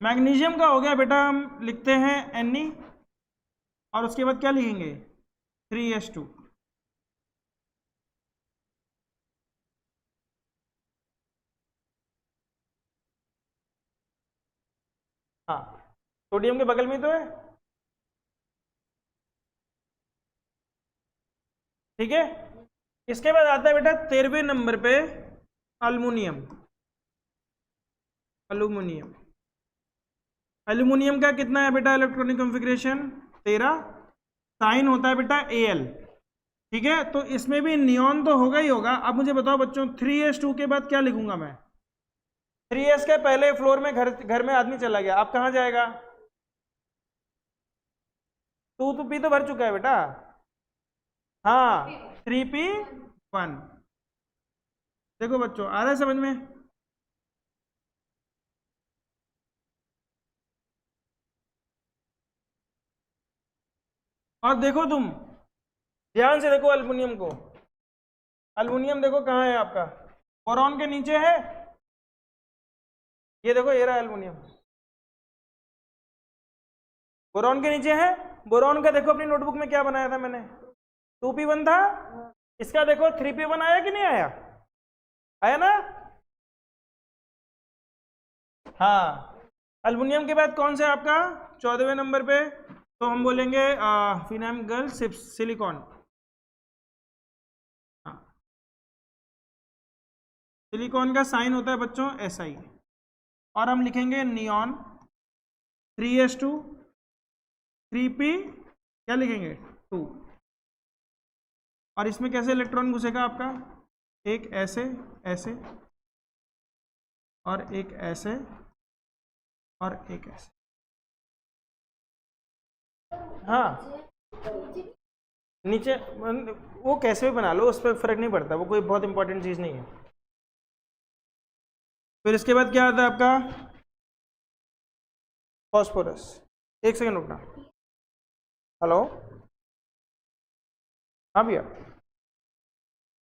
मैग्नीशियम का हो गया बेटा, हम लिखते हैं Ne, और उसके बाद क्या लिखेंगे? 3s2। हाँ, सोडियम के बगल में तो है, ठीक है। इसके बाद आता है बेटा 13वें नंबर पे अल्युमिनियम। अल्युमिनियम, एल्यूमिनियम का कितना है बेटा इलेक्ट्रॉनिक कॉन्फ़िगरेशन? 13। साइन होता है बेटा Al। ठीक है, तो इसमें भी नियॉन तो होगा ही होगा। अब मुझे बताओ बच्चों 3s2 के बाद क्या लिखूंगा मैं? 3s के पहले फ्लोर में घर में आदमी चला गया, अब कहां जाएगा? 2 तो पी तो भर चुका है बेटा। हाँ 3p1। देखो बच्चों आ रहा है समझ में? और देखो तुम ध्यान से देखो एल्युमिनियम को। एल्युमिनियम देखो कहाँ है आपका? बोरॉन के नीचे है। ये देखो ये रहा एल्युमिनियम, बोरॉन के नीचे है। बोरॉन का देखो अपनी नोटबुक में क्या बनाया था मैंने? 2p1 था। इसका देखो 3p1 आया कि नहीं आया? आया ना? हाँ। एल्युमिनियम के बाद कौन सा है आपका 14वें नंबर पे? तो हम बोलेंगे फिनाइल गर्ल सिलिकॉन। सिलिकॉन का साइन होता है बच्चों SI। और हम लिखेंगे नियॉन 3s2 3p क्या लिखेंगे 2। और इसमें कैसे इलेक्ट्रॉन घुसेगा आपका? एक ऐसे ऐसे और एक ऐसे और एक ऐसे। हाँ नीचे वो कैसे भी बना लो, उस पर फर्क नहीं पड़ता, वो कोई बहुत इंपॉर्टेंट चीज नहीं है। फिर इसके बाद क्या आता है आपका? फॉस्फोरस। एक सेकंड रुकना। हेलो, हाँ भैया,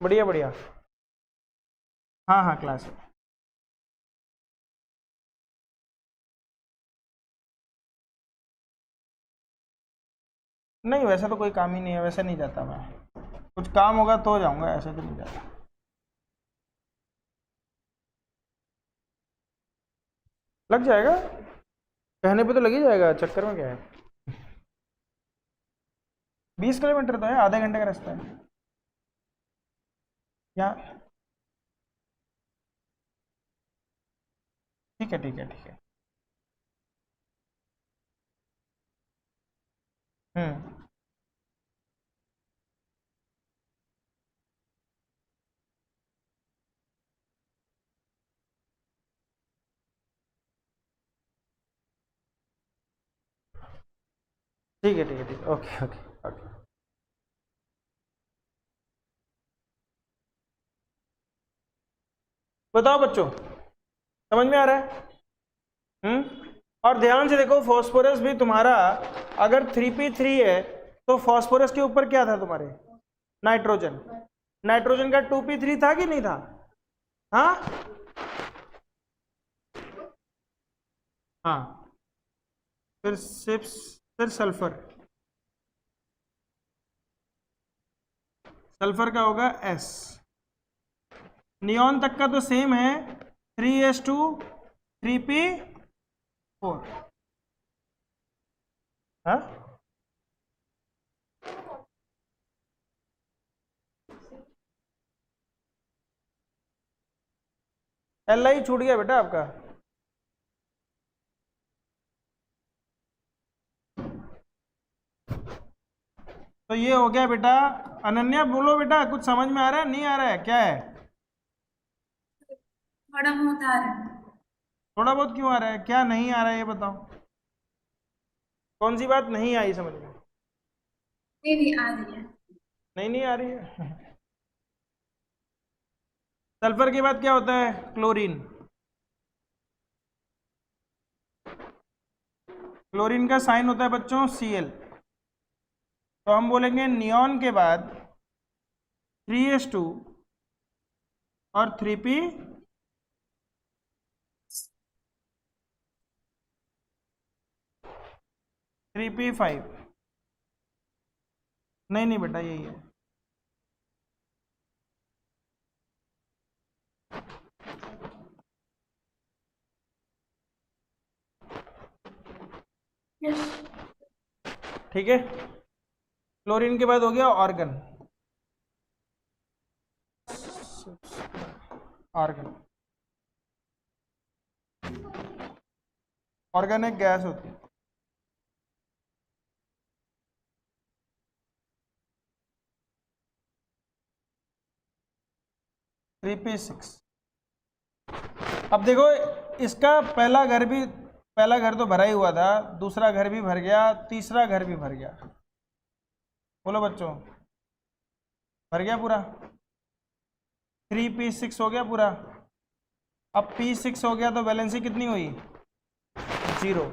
बढ़िया बढ़िया। हाँ हाँ क्लास है। नहीं वैसा तो कोई काम ही नहीं है, वैसे नहीं जाता मैं। कुछ काम होगा तो जाऊंगा, ऐसे तो नहीं जाता। लग जाएगा, कहने पे तो लग ही जाएगा, चक्कर में क्या है। 20 किलोमीटर तो है, आधे घंटे का रास्ता है यहाँ। ठीक है ठीक है ठीक है। हम्म। ठीक है ठीक है ठीक है, ओके ओके ओके। बताओ बच्चों, समझ में आ रहा है? और ध्यान से देखो फॉस्फोरस भी तुम्हारा अगर 3p3 है तो फॉस्फोरस के ऊपर क्या था तुम्हारे? नाइट्रोजन। नाइट्रोजन का 2p3 था कि नहीं था? हाँ हाँ। फिर सिप्स, फिर सल्फर। सल्फर का होगा S। नियॉन तक का तो सेम है 3s2 3p4। हाँ Li छूट गया बेटा आपका। तो ये हो गया बेटा। अनन्या बोलो बेटा, कुछ समझ में आ रहा है नहीं आ रहा है क्या है? थोड़ा बहुत आ रहा है। थोड़ा बहुत क्यों आ रहा है, क्या नहीं आ रहा है ये बताओ। कौन सी बात नहीं आई समझ में? नहीं नहीं आ रही है। नहीं नहीं आ रही है। सल्फर के बाद क्या होता है? क्लोरीन। क्लोरीन का साइन होता है बच्चों Cl। तो हम बोलेंगे नियॉन के बाद 3s2 और 3p 3p5। नहीं नहीं बेटा यही है। ठीक है, क्लोरीन के बाद हो गया ऑर्गन। आर्गन। ऑर्गन एक गैस होती है। (3p6). अब देखो इसका पहला घर तो भरा ही हुआ था, दूसरा घर भी भर गया, तीसरा घर भी भर गया। बोलो बच्चों, भर गया पूरा। 3p6 हो गया पूरा। अब p6 हो गया तो वैलेंसी कितनी हुई? 0।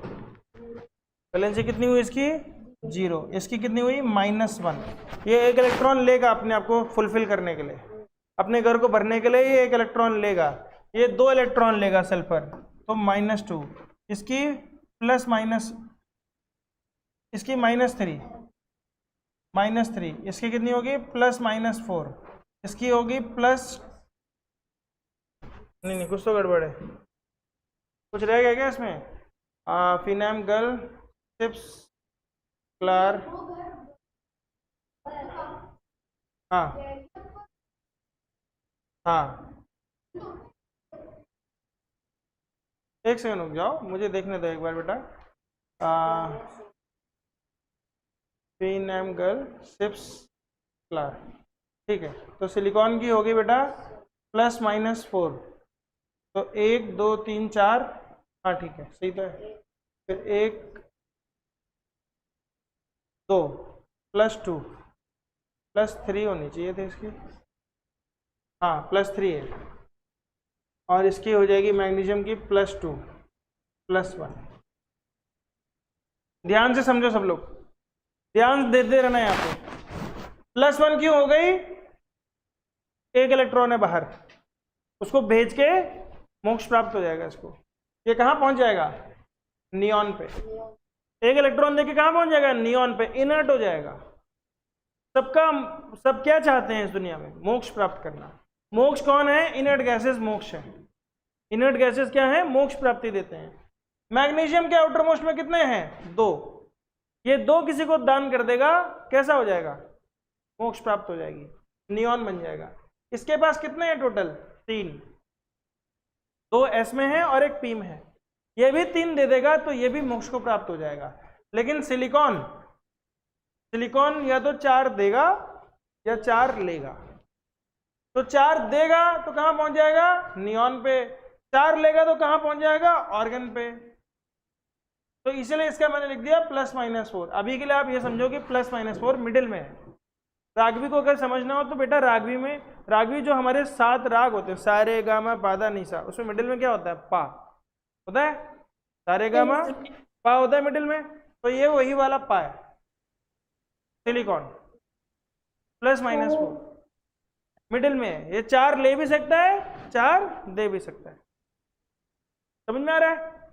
वैलेंसी कितनी हुई इसकी? 0। इसकी कितनी हुई? -1। ये एक इलेक्ट्रॉन लेगा अपने आप को फुलफिल करने के लिए, अपने घर को भरने के लिए ये एक इलेक्ट्रॉन लेगा। ये 2 इलेक्ट्रॉन लेगा सल्फर, तो -2। इसकी प्लस माइनस, इसकी -3, इसकी कितनी होगी? +-4। इसकी होगी प्लस, नहीं कुछ तो गड़बड़ है, कुछ रह गया क्या इसमें? फिनैम गर्ल चिप्स क्लार, हाँ एक सेकंड रुक जाओ, मुझे देखने दो एक बार बेटा। फिनैम गर्ल चिप्स क्लार, ठीक है। तो सिलिकॉन की होगी बेटा +-4, तो 1 2 3 4, हाँ ठीक है सही तो है। फिर 1 2 +2 +3 होनी चाहिए थी इसकी, हाँ +3 है। और इसकी हो जाएगी मैग्नीशियम की +2 +1। ध्यान से समझो सब लोग, ध्यान देते रहना। यहाँ पे +1 क्यों हो गई? एक इलेक्ट्रॉन है बाहर, उसको भेज के मोक्ष प्राप्त हो जाएगा इसको। ये कहाँ पहुंच जाएगा? नियॉन पे। एक इलेक्ट्रॉन देके कहाँ पहुंच जाएगा? नियॉन पे, इनर्ट हो जाएगा। सब क्या चाहते हैं इस दुनिया में? मोक्ष प्राप्त करना। मोक्ष कौन है? इनर्ट गैसेस मोक्ष है। इनर्ट गैसेस क्या है? मोक्ष प्राप्ति देते हैं। मैग्नीशियम के आउटर मोस्ट में कितने हैं? 2। ये 2 किसी को दान कर देगा, कैसा हो जाएगा? मोक्ष प्राप्त हो जाएगी, नियॉन बन जाएगा। इसके पास कितने हैं टोटल? 3। 2 S में है और एक P में है। ये भी 3 दे देगा तो ये भी मोक्ष को प्राप्त हो जाएगा। लेकिन सिलिकॉन या तो 4 देगा या 4 लेगा। तो 4 देगा तो कहां पहुंच जाएगा? नियॉन पे। 4 लेगा तो कहां पहुंच जाएगा? ऑर्गन पे। तो इसलिए इसका मैंने लिख दिया +-4। अभी के लिए आप ये समझो कि +-4 मिडिल में है। रागवी को अगर समझना हो तो बेटा रागवी जो हमारे 7 राग होते हैं, सारे गामा पादा निसा, उसमें मिडिल में क्या होता है? पा होता है। सारे गामा पा होता है मिडिल में, तो ये वही वाला पा है सिलिकॉन। +-4 मिडिल में है। ये 4 ले भी सकता है, 4 दे भी सकता है। समझ में आ रहा है?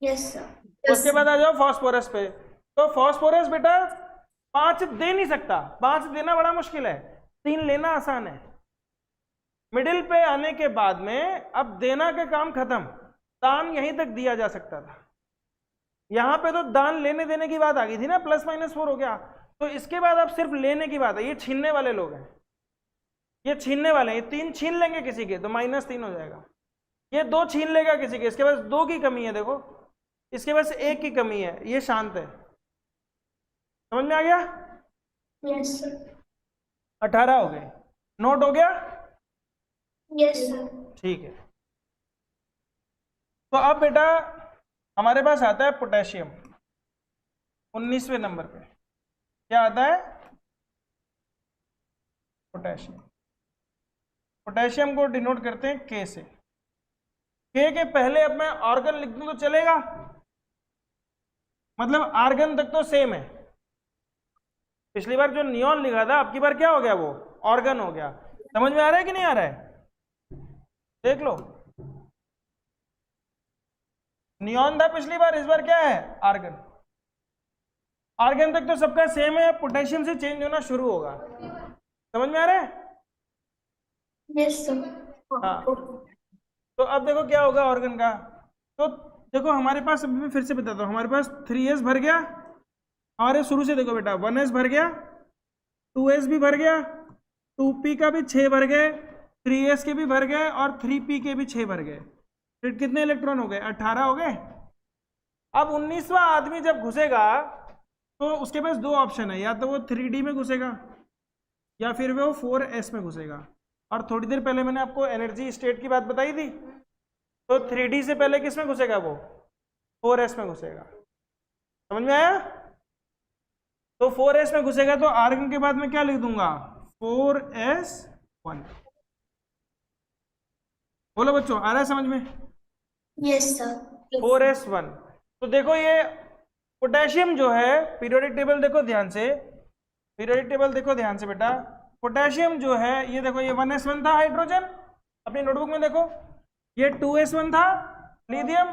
Yes sir. उसके बाद आ जाओ फास्फोरस पे। तो फास्फोरस बेटा 5 दे नहीं सकता, 5 देना बड़ा मुश्किल है, 3 लेना आसान है। मिडिल पे आने के बाद में अब देना का काम खत्म, दान यहीं तक दिया जा सकता था। यहां पे तो दान लेने देने की बात आ गई थी ना, +-4 हो गया। तो इसके बाद अब सिर्फ लेने की बात है। ये छीनने वाले लोग हैं, ये छीनने वाले हैं। ये 3 छीन लेंगे किसी के तो -3 हो जाएगा। ये 2 छीन लेगा किसी के, इसके पास 2 की कमी है, देखो इसके पास 1 की कमी है, ये शांत है। समझ में आ गया? Yes sir. 18 हो गए। नोट हो गया? Yes sir. ठीक है। तो अब बेटा हमारे पास आता है पोटेशियम 19वें नंबर पे। क्या आता है? पोटेशियम को डिनोट करते हैं K से। K के पहले अब मैं ऑर्गन लिख दूं तो चलेगा? मतलब आर्गन तक तो सेम है। पिछली बार जो नियॉन लिखा था, अब की बार क्या हो गया? वो ऑर्गन हो गया। समझ में आ रहा है कि नहीं आ रहा है? देख लो, नियॉन था पिछली बार, इस बार क्या है? आर्गन। आर्गन तक तो सबका सेम है, पोटेशियम से चेंज होना शुरू होगा। समझ में आ रहा है? Yes sir. हाँ। तो अब देखो क्या होगा ऑर्गन का। तो देखो हमारे पास, अभी मैं फिर से बताता हूँ, हमारे पास 3s भर गया, और ये शुरू से देखो बेटा 1s भर गया, 2s भी भर गया, 2p का भी 6 भर गए, 3s के भी भर गए और 3p के भी 6 भर गए। फिर कितने इलेक्ट्रॉन हो गए? 18 हो गए। अब 19वां आदमी जब घुसेगा तो उसके पास दो ऑप्शन है, या तो वो 3d में घुसेगा या फिर वो 4s में घुसेगा। और थोड़ी देर पहले मैंने आपको एनर्जी स्टेट की बात बताई थी, तो 3d से पहले किस में घुसेगा? वो 4s में घुसेगा। समझ में आया? तो 4s में घुसेगा तो आर्गन के बाद में क्या लिख दूंगा? 4s1। बोलो बच्चों, आ रहा है समझ में? Yes, sir. 4s1। तो देखो ये पोटेशियम जो है, पीरियोडिक टेबल देखो ध्यान से, पीरियोडिक टेबल देखो ध्यान से बेटा। पोटेशियम जो है ये देखो, ये 1s1 था हाइड्रोजन, अपनी नोटबुक में देखो। ये 2s1 था लिथियम,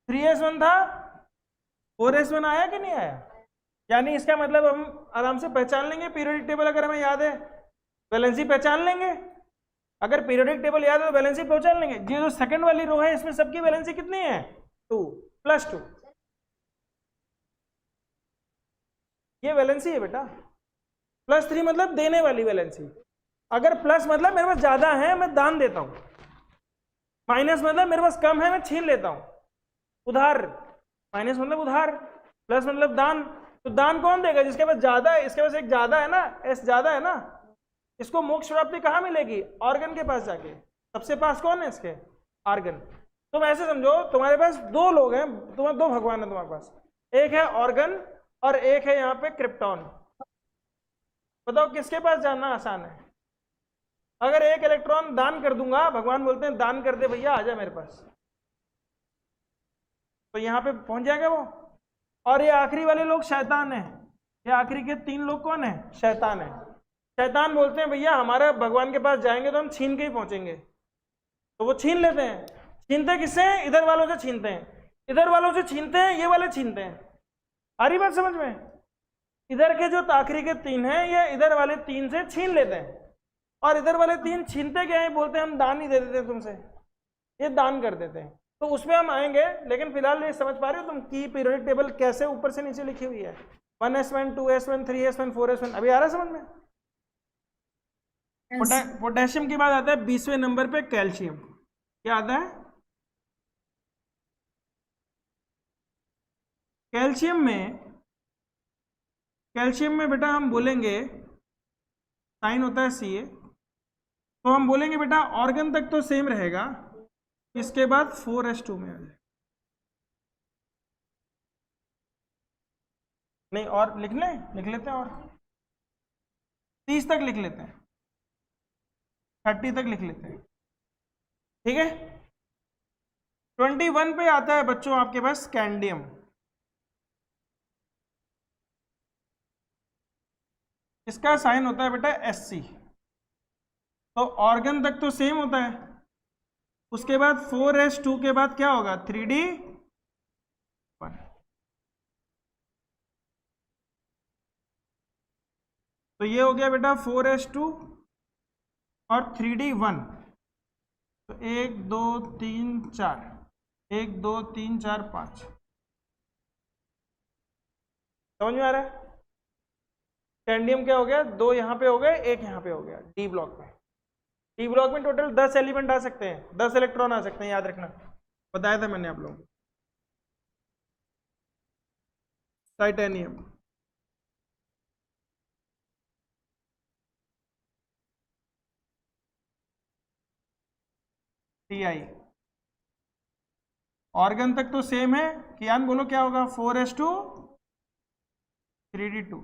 3s1 था, 4s1 आया कि नहीं आया? यानी इसका मतलब हम आराम से पहचान लेंगे पीरियोडिक टेबल, अगर हमें याद है वैलेंसी पहचान लेंगे। अगर पीरियोडिक टेबल याद है तो वैलेंसी पहचान लेंगे। ये जो सेकंड वाली रो है इसमें सबकी वैलेंसी कितनी है? 2 + 2। ये वैलेंसी है बेटा। +3 मतलब देने वाली वैलेंसी। अगर प्लस मतलब मेरे पास ज्यादा है मैं दान देता हूं, माइनस मतलब मेरे पास कम है मैं छीन लेता हूं, उधार। माइनस मतलब उधार, प्लस मतलब दान। तो दान कौन देगा? जिसके पास ज्यादा है, इसके पास एक ज्यादा है ना, एस ज्यादा है ना, इसको मोक्ष प्राप्ति कहां मिलेगी? ऑर्गन के पास जाके। सबसे पास कौन है इसके? ऑर्गन। तुम ऐसे समझो तुम्हारे पास दो लोग हैं, तुम्हारे दो भगवान है तुम्हारे पास, एक है ऑर्गन और एक है यहाँ पे क्रिप्टॉन। बताओ किसके पास जाना आसान है? अगर एक इलेक्ट्रॉन दान कर दूंगा, भगवान बोलते हैं दान कर दे भैया, आजा मेरे पास, तो यहाँ पे पहुंच जाएगा वो। और ये आखिरी वाले लोग शैतान है। ये आखिरी के 3 लोग कौन है? शैतान है। शैतान बोलते हैं भैया हमारा भगवान के पास जाएंगे तो हम छीन के ही पहुंचेंगे, तो वो छीन लेते हैं। छीनते किससे? इधर वालों से छीनते हैं, इधर वालों से छीनते हैं, ये वाले छीनते हैं। आ रही बात समझ में? इधर के जो आखिरी के 3 हैं ये इधर वाले 3 से छीन लेते हैं, और इधर वाले 3 छीनते क्या है? बोलते हैं हम दान ही दे देते हैं तुमसे, ये दान कर देते हैं। तो उसमें हम आएंगे, लेकिन फिलहाल ये समझ पा रहे हो तुम की पीरियोडिक टेबल कैसे ऊपर से नीचे लिखी हुई है? 1s1 2s1 3s1 4s1। अभी आ रहा है समझ में? पोटेशियम के बाद आता है 20वें नंबर पे कैल्शियम। क्या आता है? कैल्शियम में बेटा हम बोलेंगे, साइन होता है Ca, तो हम बोलेंगे बेटा ऑर्गन तक तो सेम रहेगा, इसके बाद 4s2 में आ जाए। नहीं और लिख लेते हैं, और 30 तक लिख लेते हैं, 30 तक लिख लेते हैं, ठीक है। 21 पे आता है बच्चों आपके पास स्कैंडियम। इसका साइन होता है बेटा Sc। तो ऑर्गन तक तो सेम होता है, उसके बाद 4s2 के बाद क्या होगा? 3d1। तो ये हो गया बेटा 4s2 और 3d1। तो 1 2 3 4, 1 2 3 4 5। समझ में आ रहा है? स्कैंडियम क्या हो गया? 2 यहाँ पे हो गए, 1 यहाँ पे हो गया डी ब्लॉक में। डी ब्लॉक में टोटल 10 एलिमेंट आ सकते हैं, 10 इलेक्ट्रॉन आ सकते हैं, याद रखना, बताया था मैंने आप लोगों को। Titanium, Ti। ऑर्गन तक तो सेम है, कियान बोलो क्या होगा? 4s2 3d2।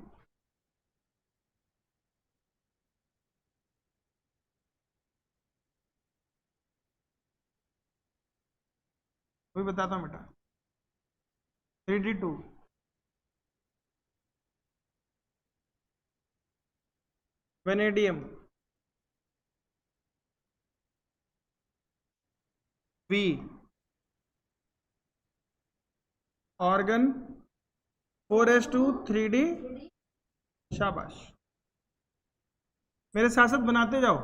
वही बताता हूँ बेटा, 3d2। Vanadium, V। Organ 4s2 3d। शाबाश, मेरे साथ साथ बनाते जाओ।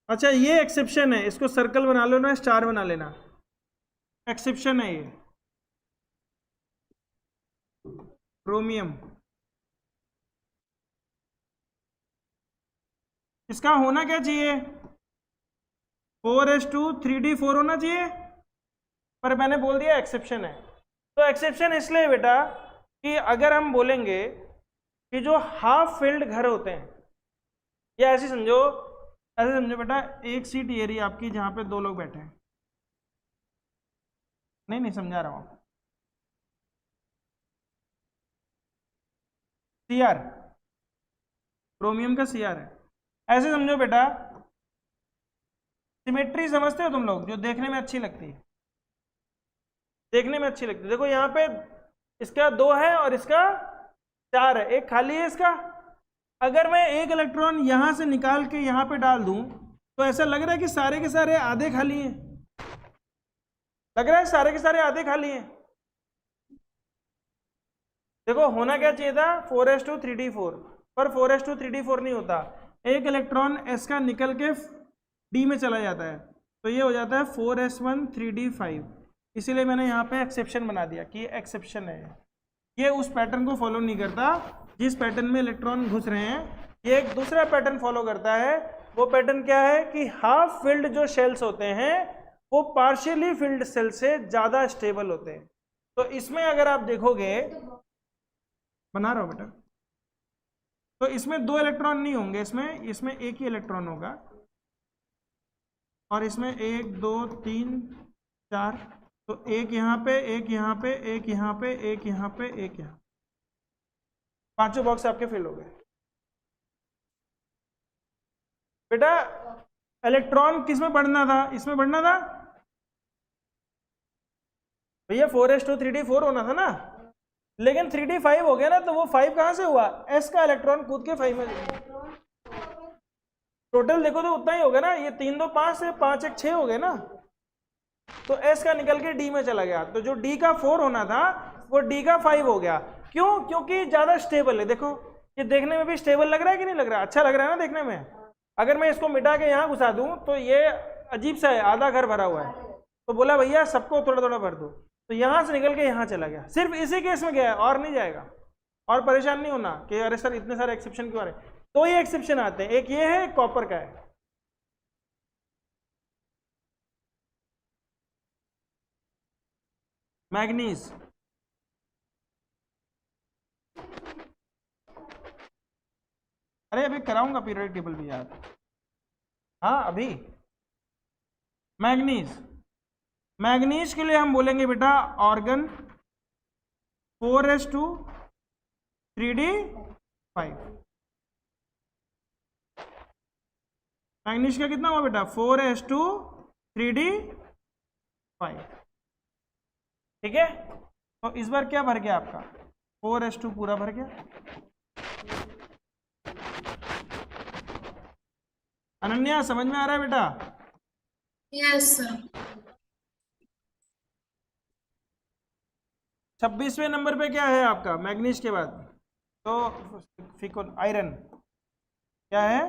अच्छा ये एक्सेप्शन है, इसको सर्कल बना लो ना, स्टार बना लेना, एक्सेप्शन है ये। क्रोमियम। इसका होना क्या चाहिए, 4s2 3d4 होना चाहिए, पर मैंने बोल दिया एक्सेप्शन है। तो एक्सेप्शन इसलिए बेटा कि अगर हम बोलेंगे कि जो हाफ फिल्ड घर होते हैं, या ऐसे समझो बेटा, एक सीट ये रही आपकी जहां पे दो लोग बैठे हैं, नहीं समझा रहा हूं, CR क्रोमियम का CR है। ऐसे समझो बेटा, सिमेट्री समझते हो तुम लोग, जो देखने में अच्छी लगती है, देखने में अच्छी लगती है। देखो यहाँ पे इसका 2 है और इसका 4 है, एक खाली है इसका। अगर मैं एक इलेक्ट्रॉन यहां से निकाल के यहां पे डाल दूं तो ऐसा लग रहा है कि सारे के सारे आधे खाली हैं, लग रहा है सारे के सारे आधे खाली हैं। देखो होना क्या चाहिए था, 4s2 3d4, पर 4s2 3d4 नहीं होता, एक इलेक्ट्रॉन s का निकल के d में चला जाता है, तो ये हो जाता है 4s1 3d5। इसीलिए मैंने यहाँ पे एक्सेप्शन बना दिया कि एक्सेप्शन है, ये उस पैटर्न को फॉलो नहीं करता जिस पैटर्न में इलेक्ट्रॉन घुस रहे हैं, ये एक दूसरा पैटर्न फॉलो करता है। वो पैटर्न क्या है कि हाफ फिल्ड जो शेल्स होते हैं वो पार्शियली फिल्ड सेल से ज्यादा स्टेबल होते हैं। तो इसमें अगर आप देखोगे, बना रहा हूं बेटा, तो इसमें 2 इलेक्ट्रॉन नहीं होंगे, इसमें एक ही इलेक्ट्रॉन होगा, और इसमें 1 2 3 4, तो एक यहाँ पे, एक यहाँ पे, एक यहाँ पे, एक यहाँ पे, एक यहाँ, 5 बॉक्स आपके फिल हो गए। बेटा इलेक्ट्रॉन किस में बढ़ना था, इसमें बढ़ना था भैया, 4s2 3d4 होना था ना, लेकिन 3d5 हो गया ना, तो वो 5 कहां से हुआ, s का इलेक्ट्रॉन कूद के 5 में, टोटल देखो तो उतना ही होगा ना, ये 3 2 5 से 5 1 6 हो गए ना, तो s का निकल के d में चला गया, तो जो d का 4 होना था वो d का 5 हो गया। क्यों, क्योंकि ज्यादा स्टेबल है। देखो ये देखने में भी स्टेबल लग रहा है कि नहीं लग रहा, अच्छा लग रहा है ना देखने में। अगर मैं इसको मिटा के यहाँ घुसा दूं तो ये अजीब सा है, आधा घर भरा हुआ है, तो बोला भैया सबको थोड़ा थोड़ा भर दो, तो यहां से निकल के यहाँ चला गया। सिर्फ इसी केस में गया है और नहीं जाएगा, और परेशान नहीं होना कि अरे सर इतने सारे एक्सेप्शन क्यों आ रहे। तो ये एक्सेप्शन आते हैं, एक ये है, एक कॉपर का है। मैग्नीज, अरे अभी कराऊंगा पीरियोडिक टेबल भी यार, हाँ अभी। मैग्नीज के लिए हम बोलेंगे बेटा ऑर्गन 4s2 3d5। मैग्नीज का कितना हुआ बेटा, 4s2 3d5, ठीक है। तो इस बार क्या भर गया आपका, 4s2 पूरा भर गया। अनन्या समझ में आ रहा है बेटा? Yes sir. 26वें नंबर पे क्या है आपका मैग्नीज के बाद, तो फिकोन आयरन, क्या है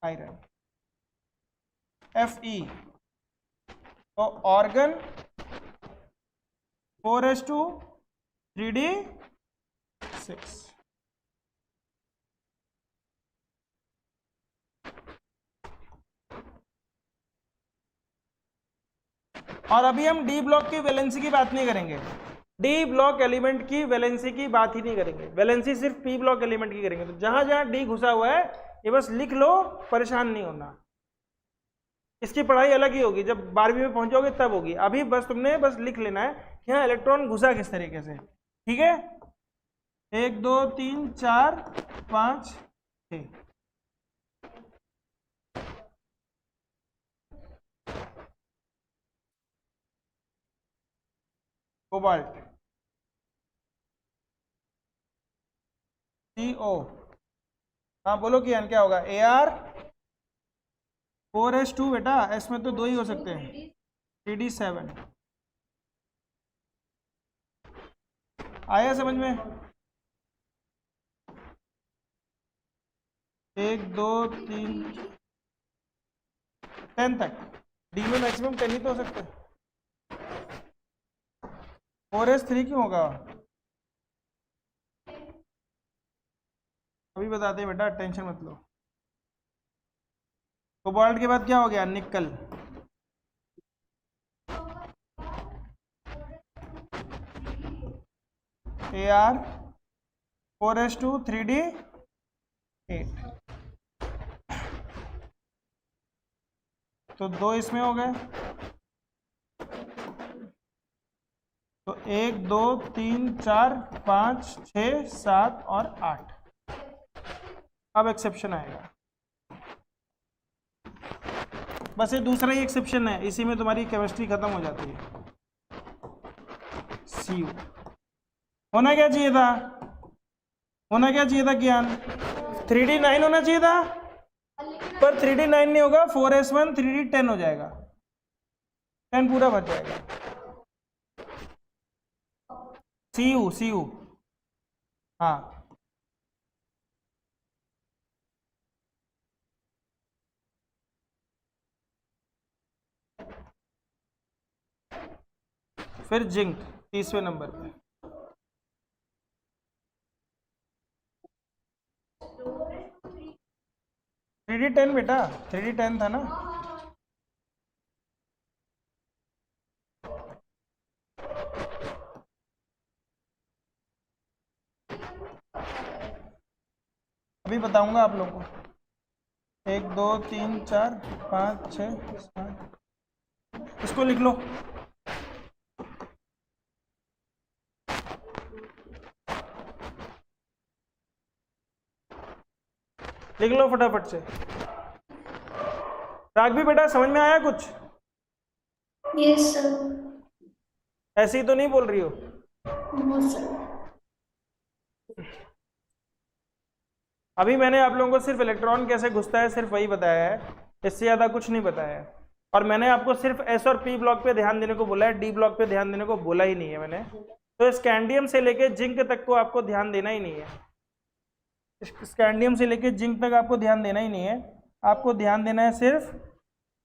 आयरन, Fe। तो ऑर्गन 4s2 3d6। और अभी हम डी ब्लॉक की वैलेंसी की बात नहीं करेंगे, डी ब्लॉक एलिमेंट की वैलेंसी की बात ही नहीं करेंगे, वैलेंसी सिर्फ पी ब्लॉक एलिमेंट की करेंगे। तो जहां जहां डी घुसा हुआ है ये बस लिख लो, परेशान नहीं होना। इसकी पढ़ाई अलग ही होगी, जब 12वीं में पहुंचोगे तब होगी। अभी बस तुमने बस लिख लेना है कि हाँ इलेक्ट्रॉन घुसा किस तरीके से, ठीक है। 1 2 3 4 5 6, कोबाल्ट CO। हाँ बोलो कियान क्या होगा, Ar 4s2 बेटा, S में तो 2 ही हो सकते हैं, 3d7। आया समझ में? 1 2 3 10 तक, डी में मैक्सिमम 10 ही तो हो सकते हैं। 4s3 क्यों होगा, अभी बताते हैं बेटा, टेंशन मत लो। कोबाल्ट के बाद क्या हो गया? निकल। AR 4s2 3d8, तो 2 इसमें हो गए। तो 1 2 3 4 5 6 7 और 8। अब एक्सेप्शन आएगा, बस ये दूसरा ही एक्सेप्शन है, इसी में तुम्हारी केमिस्ट्री खत्म हो जाती है। Cu होना क्या चाहिए था? होना क्या चाहिए था ज्ञान? 3d9 होना चाहिए था, पर 3d9 नहीं होगा, 4s1 3d10 हो जाएगा, 10 पूरा भर जाएगा। Cu हाँ, फिर जिंक 30वें नंबर पे। थ्री डी 10 बेटा, 3d10 था ना। अभी बताऊंगा आप लोगों को। 1 2 3 4 5 6 7, इसको लिख लो। लिख लो फटाफट से। राघवी बेटा समझ में आया कुछ? Yes sir. ऐसे ही तो नहीं बोल रही हो? No sir. अभी मैंने आप लोगों को सिर्फ इलेक्ट्रॉन कैसे घुसता है सिर्फ वही बताया है, इससे ज़्यादा कुछ नहीं बताया है। और मैंने आपको सिर्फ S और P ब्लॉक पे ध्यान देने को बोला है, D ब्लॉक पे ध्यान देने को बोला ही नहीं है मैंने। तो स्कैंडियम से लेके जिंक तक को आपको ध्यान देना ही नहीं है। स्कैंडियम से लेके जिंक तक आपको ध्यान देना ही नहीं है। आपको ध्यान देना है सिर्फ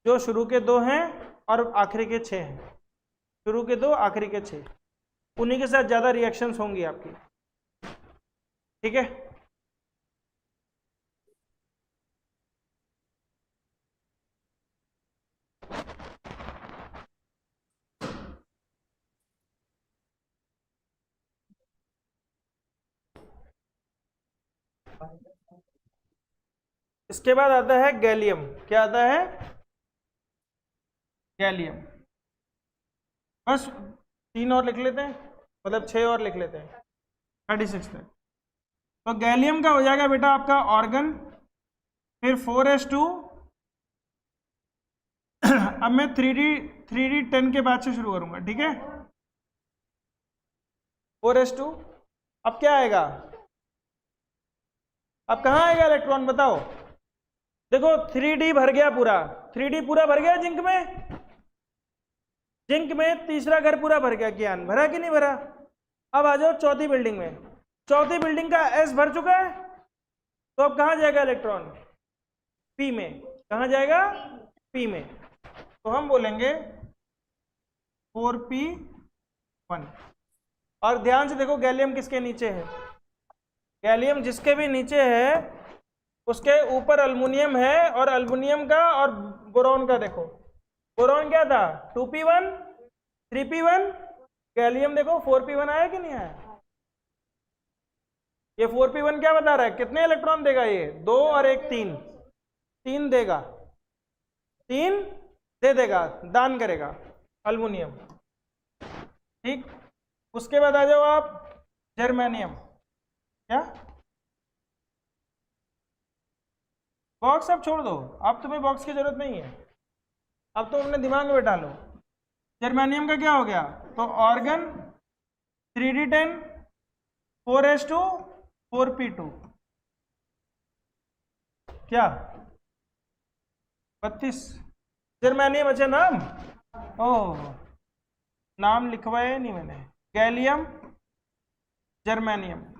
जो शुरू के 2 हैं और आखिरी के 6 हैं। शुरू के 2 आखिरी के 6, उन्हीं के साथ ज़्यादा रिएक्शंस होंगी आपकी। ठीक है? इसके बाद आता है गैलियम। क्या आता है? गैलियम। बस 3 और लिख लेते हैं, मतलब 6 और लिख लेते हैं, 36 तक। तो गैलियम का हो जाएगा बेटा आपका ऑर्गन, फिर 4s2। अब मैं 3d10 के बाद से शुरू करूंगा, ठीक है? 4s2। अब क्या आएगा? अब कहाँ आएगा इलेक्ट्रॉन बताओ? देखो 3d भर गया पूरा, 3d पूरा भर गया जिंक में। जिंक में तीसरा घर पूरा भर गया, ज्ञान भरा कि नहीं भरा? अब आ जाओ चौथी बिल्डिंग में। चौथी बिल्डिंग का S भर चुका है, तो अब कहाँ जाएगा इलेक्ट्रॉन? P में। कहाँ जाएगा? P में। तो हम बोलेंगे 4p1। और ध्यान से देखो गैलियम किसके नीचे है? गैलियम जिसके भी नीचे है उसके ऊपर अल्मुनियम है, और अल्मुनियम का और बोरॉन का देखो। बोरॉन क्या था? 2p1 3p1। गैलियम देखो 4p1 आया कि नहीं आया? ये 4p1 क्या बता रहा है? कितने इलेक्ट्रॉन देगा ये? 2 और 1 3। 3 देगा, 3 दे देगा, दान करेगा अल्मुनियम। ठीक, उसके बाद आ जाओ आप जर्मेनियम। क्या? बॉक्स अब छोड़ दो, अब तुम्हें बॉक्स की जरूरत नहीं है, अब तो अपने दिमाग में बैठा लो। जर्मेनियम का क्या हो गया? तो ऑर्गन 3d10 4s2 4p2। क्या? 32 जर्मेनियम। अच्छा नाम, ओह नाम लिखवाया नहीं मैंने। Gallium germanium.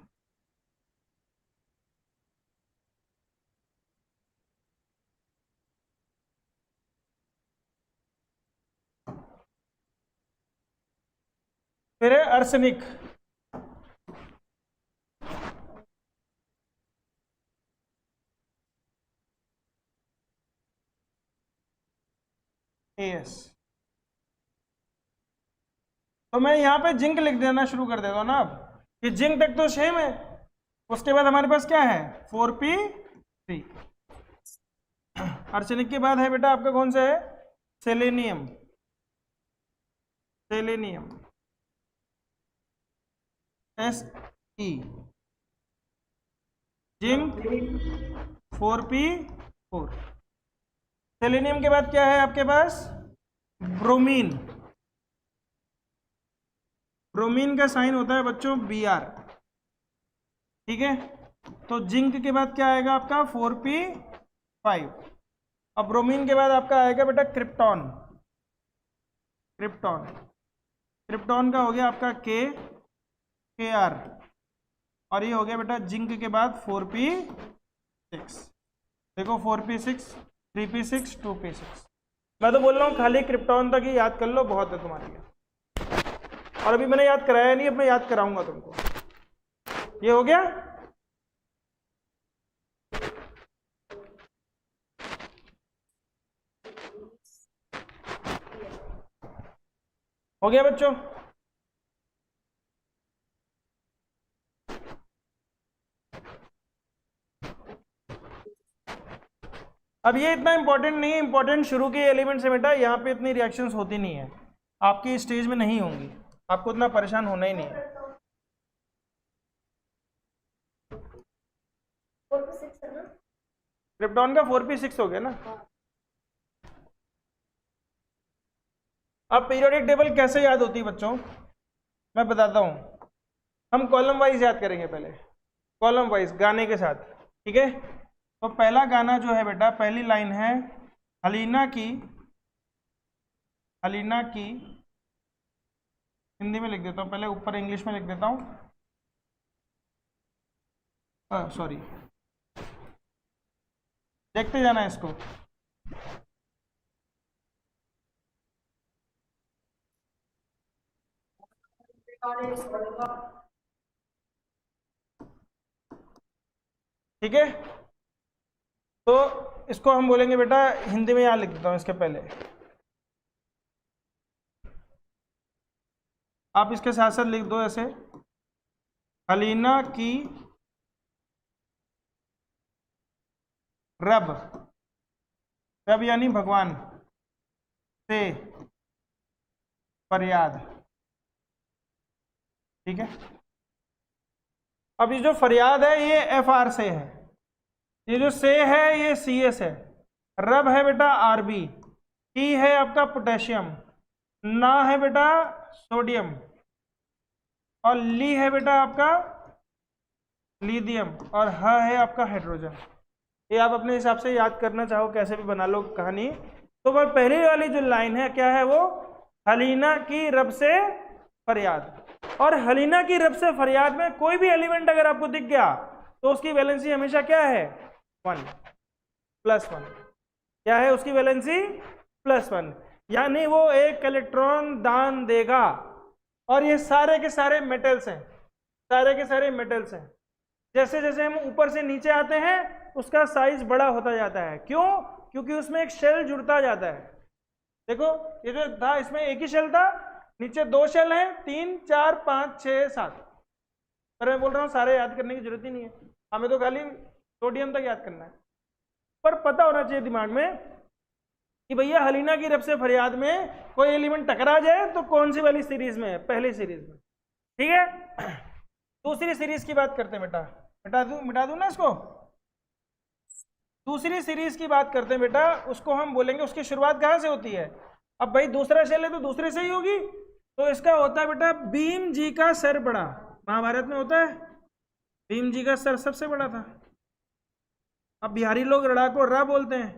फिर है अर्सेनिक। AS। तो मैं यहाँ पे जिंक लिख देना शुरू कर देता हूँ ना, अब ये जिंक तक तो सेम है। उसके बाद हमारे पास क्या है 4p3। आर्सेनिक के बाद है बेटा आपका कौन सा है selenium. Selenium Se, zinc 4p4। Selenium के बाद क्या है आपके पास ब्रोमीन। ब्रोमीन का साइन होता है बच्चों Br, ठीक है। तो जिंक के बाद क्या आएगा आपका 4p5। अब ब्रोमीन के बाद आपका आएगा बेटा क्रिप्टॉन। क्रिप्टॉन, क्रिप्टॉन का हो गया आपका Kr, और ये हो गया बेटा जिंक के बाद 4p6। देखो 4p6, 3p6, 2p6। मैं तो बोल रहा हूँ खाली क्रिप्टॉन तक ही याद कर लो, बहुत है तुम्हारे लिए। और अभी मैंने याद कराया नहीं, अब मैं याद कराऊंगा तुमको। ये हो गया। हो गया बच्चों। अब ये इतना इंपॉर्टेंट नहीं है, इंपॉर्टेंट शुरू के एलिमेंट से बेटा, यहाँ पे इतनी रिएक्शंस होती नहीं है, आपकी स्टेज में नहीं होंगी, आपको इतना परेशान होना ही नहीं है। क्रिप्टॉन का 4p6 हो गया ना। अब पीरियोडिक टेबल कैसे याद होती है बच्चों, मैं बताता हूँ। हम कॉलम वाइज याद करेंगे पहले, कॉलम वाइज गाने के साथ, ठीक है। तो पहला गाना जो है बेटा, पहली लाइन है हलीना की, हलीना की, हिंदी में लिख देता हूँ पहले, ऊपर इंग्लिश में लिख देता हूँ, सॉरी, देखते जाना है इसको। ठीक है, तो इसको हम बोलेंगे बेटा, हिंदी में यहाँ लिख देता हूँ इसके पहले, आप इसके साथ साथ लिख दो ऐसे, हलीना की रब, रब यानी भगवान से फरियाद, ठीक है। अब ये जो फरियाद है ये FR से है, ये जो से है ये CS है, रब है बेटा RB, की है आपका पोटेशियम, ना है बेटा सोडियम, और ली है बेटा आपका लिथियम, और ह है आपका हाइड्रोजन। ये आप अपने हिसाब से याद करना चाहो कैसे भी बना लो कहानी। तो वह पहली वाली जो लाइन है क्या है वो, हलीना की रब से फरियाद। और हलीना की रब से फरियाद में कोई भी एलिमेंट अगर आपको दिख गया तो उसकी वैलेंसी हमेशा क्या है 1 +1। क्या है उसकी वैलेंसी +1, यानी वो एक इलेक्ट्रॉन दान देगा। और ये सारे के सारे मेटल्स हैं, सारे के सारे मेटल्स हैं। जैसे जैसे हम ऊपर से नीचे आते हैं उसका साइज बड़ा होता जाता है। क्यों? क्योंकि उसमें एक शेल जुड़ता जाता है। देखो ये जो था इसमें एक ही शेल था, नीचे 2 शेल हैं, 3 4 5 6 7। पर मैं बोल रहा हूँ सारे याद करने की जरूरत ही नहीं है, हमें तो खाली सोडियम तक याद करना है। पर पता होना चाहिए दिमाग में कि भैया हलीना की रब से फरियाद में कोई एलिमेंट टकरा जाए तो कौन सी वाली सीरीज में है, पहली सीरीज में, ठीक है। दूसरी सीरीज की बात करते हैं बेटा, मिटा दूं ना इसको। दूसरी सीरीज की बात करते हैं बेटा, उसको हम बोलेंगे उसकी शुरुआत कहाँ से होती है। अब भाई दूसरा शेल है तो दूसरे से ही होगी, तो इसका होता है बेटा भीम जी का सर बड़ा। महाभारत में होता है भीम जी का सर सबसे बड़ा था। अब बिहारी लोग रड़ा को रा बोलते हैं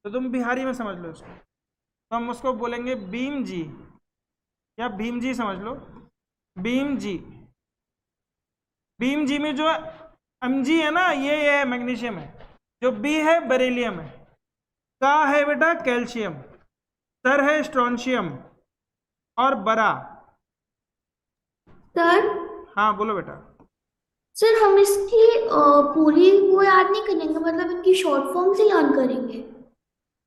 तो तुम बिहारी में समझ लो इसको, तो हम उसको बोलेंगे भीम जी या भीम जी समझ लो, भीम जी। भीम जी में जो Mg है ना ये है मैग्नीशियम है, जो B है बेरिलियम है, का है बेटा कैल्शियम, सर है स्ट्रोंशियम और बरा। सर, हाँ बोलो बेटा। सर हम इसकी पूरी वो याद नहीं करेंगे, मतलब इनकी शॉर्ट फॉर्म से याद करेंगे।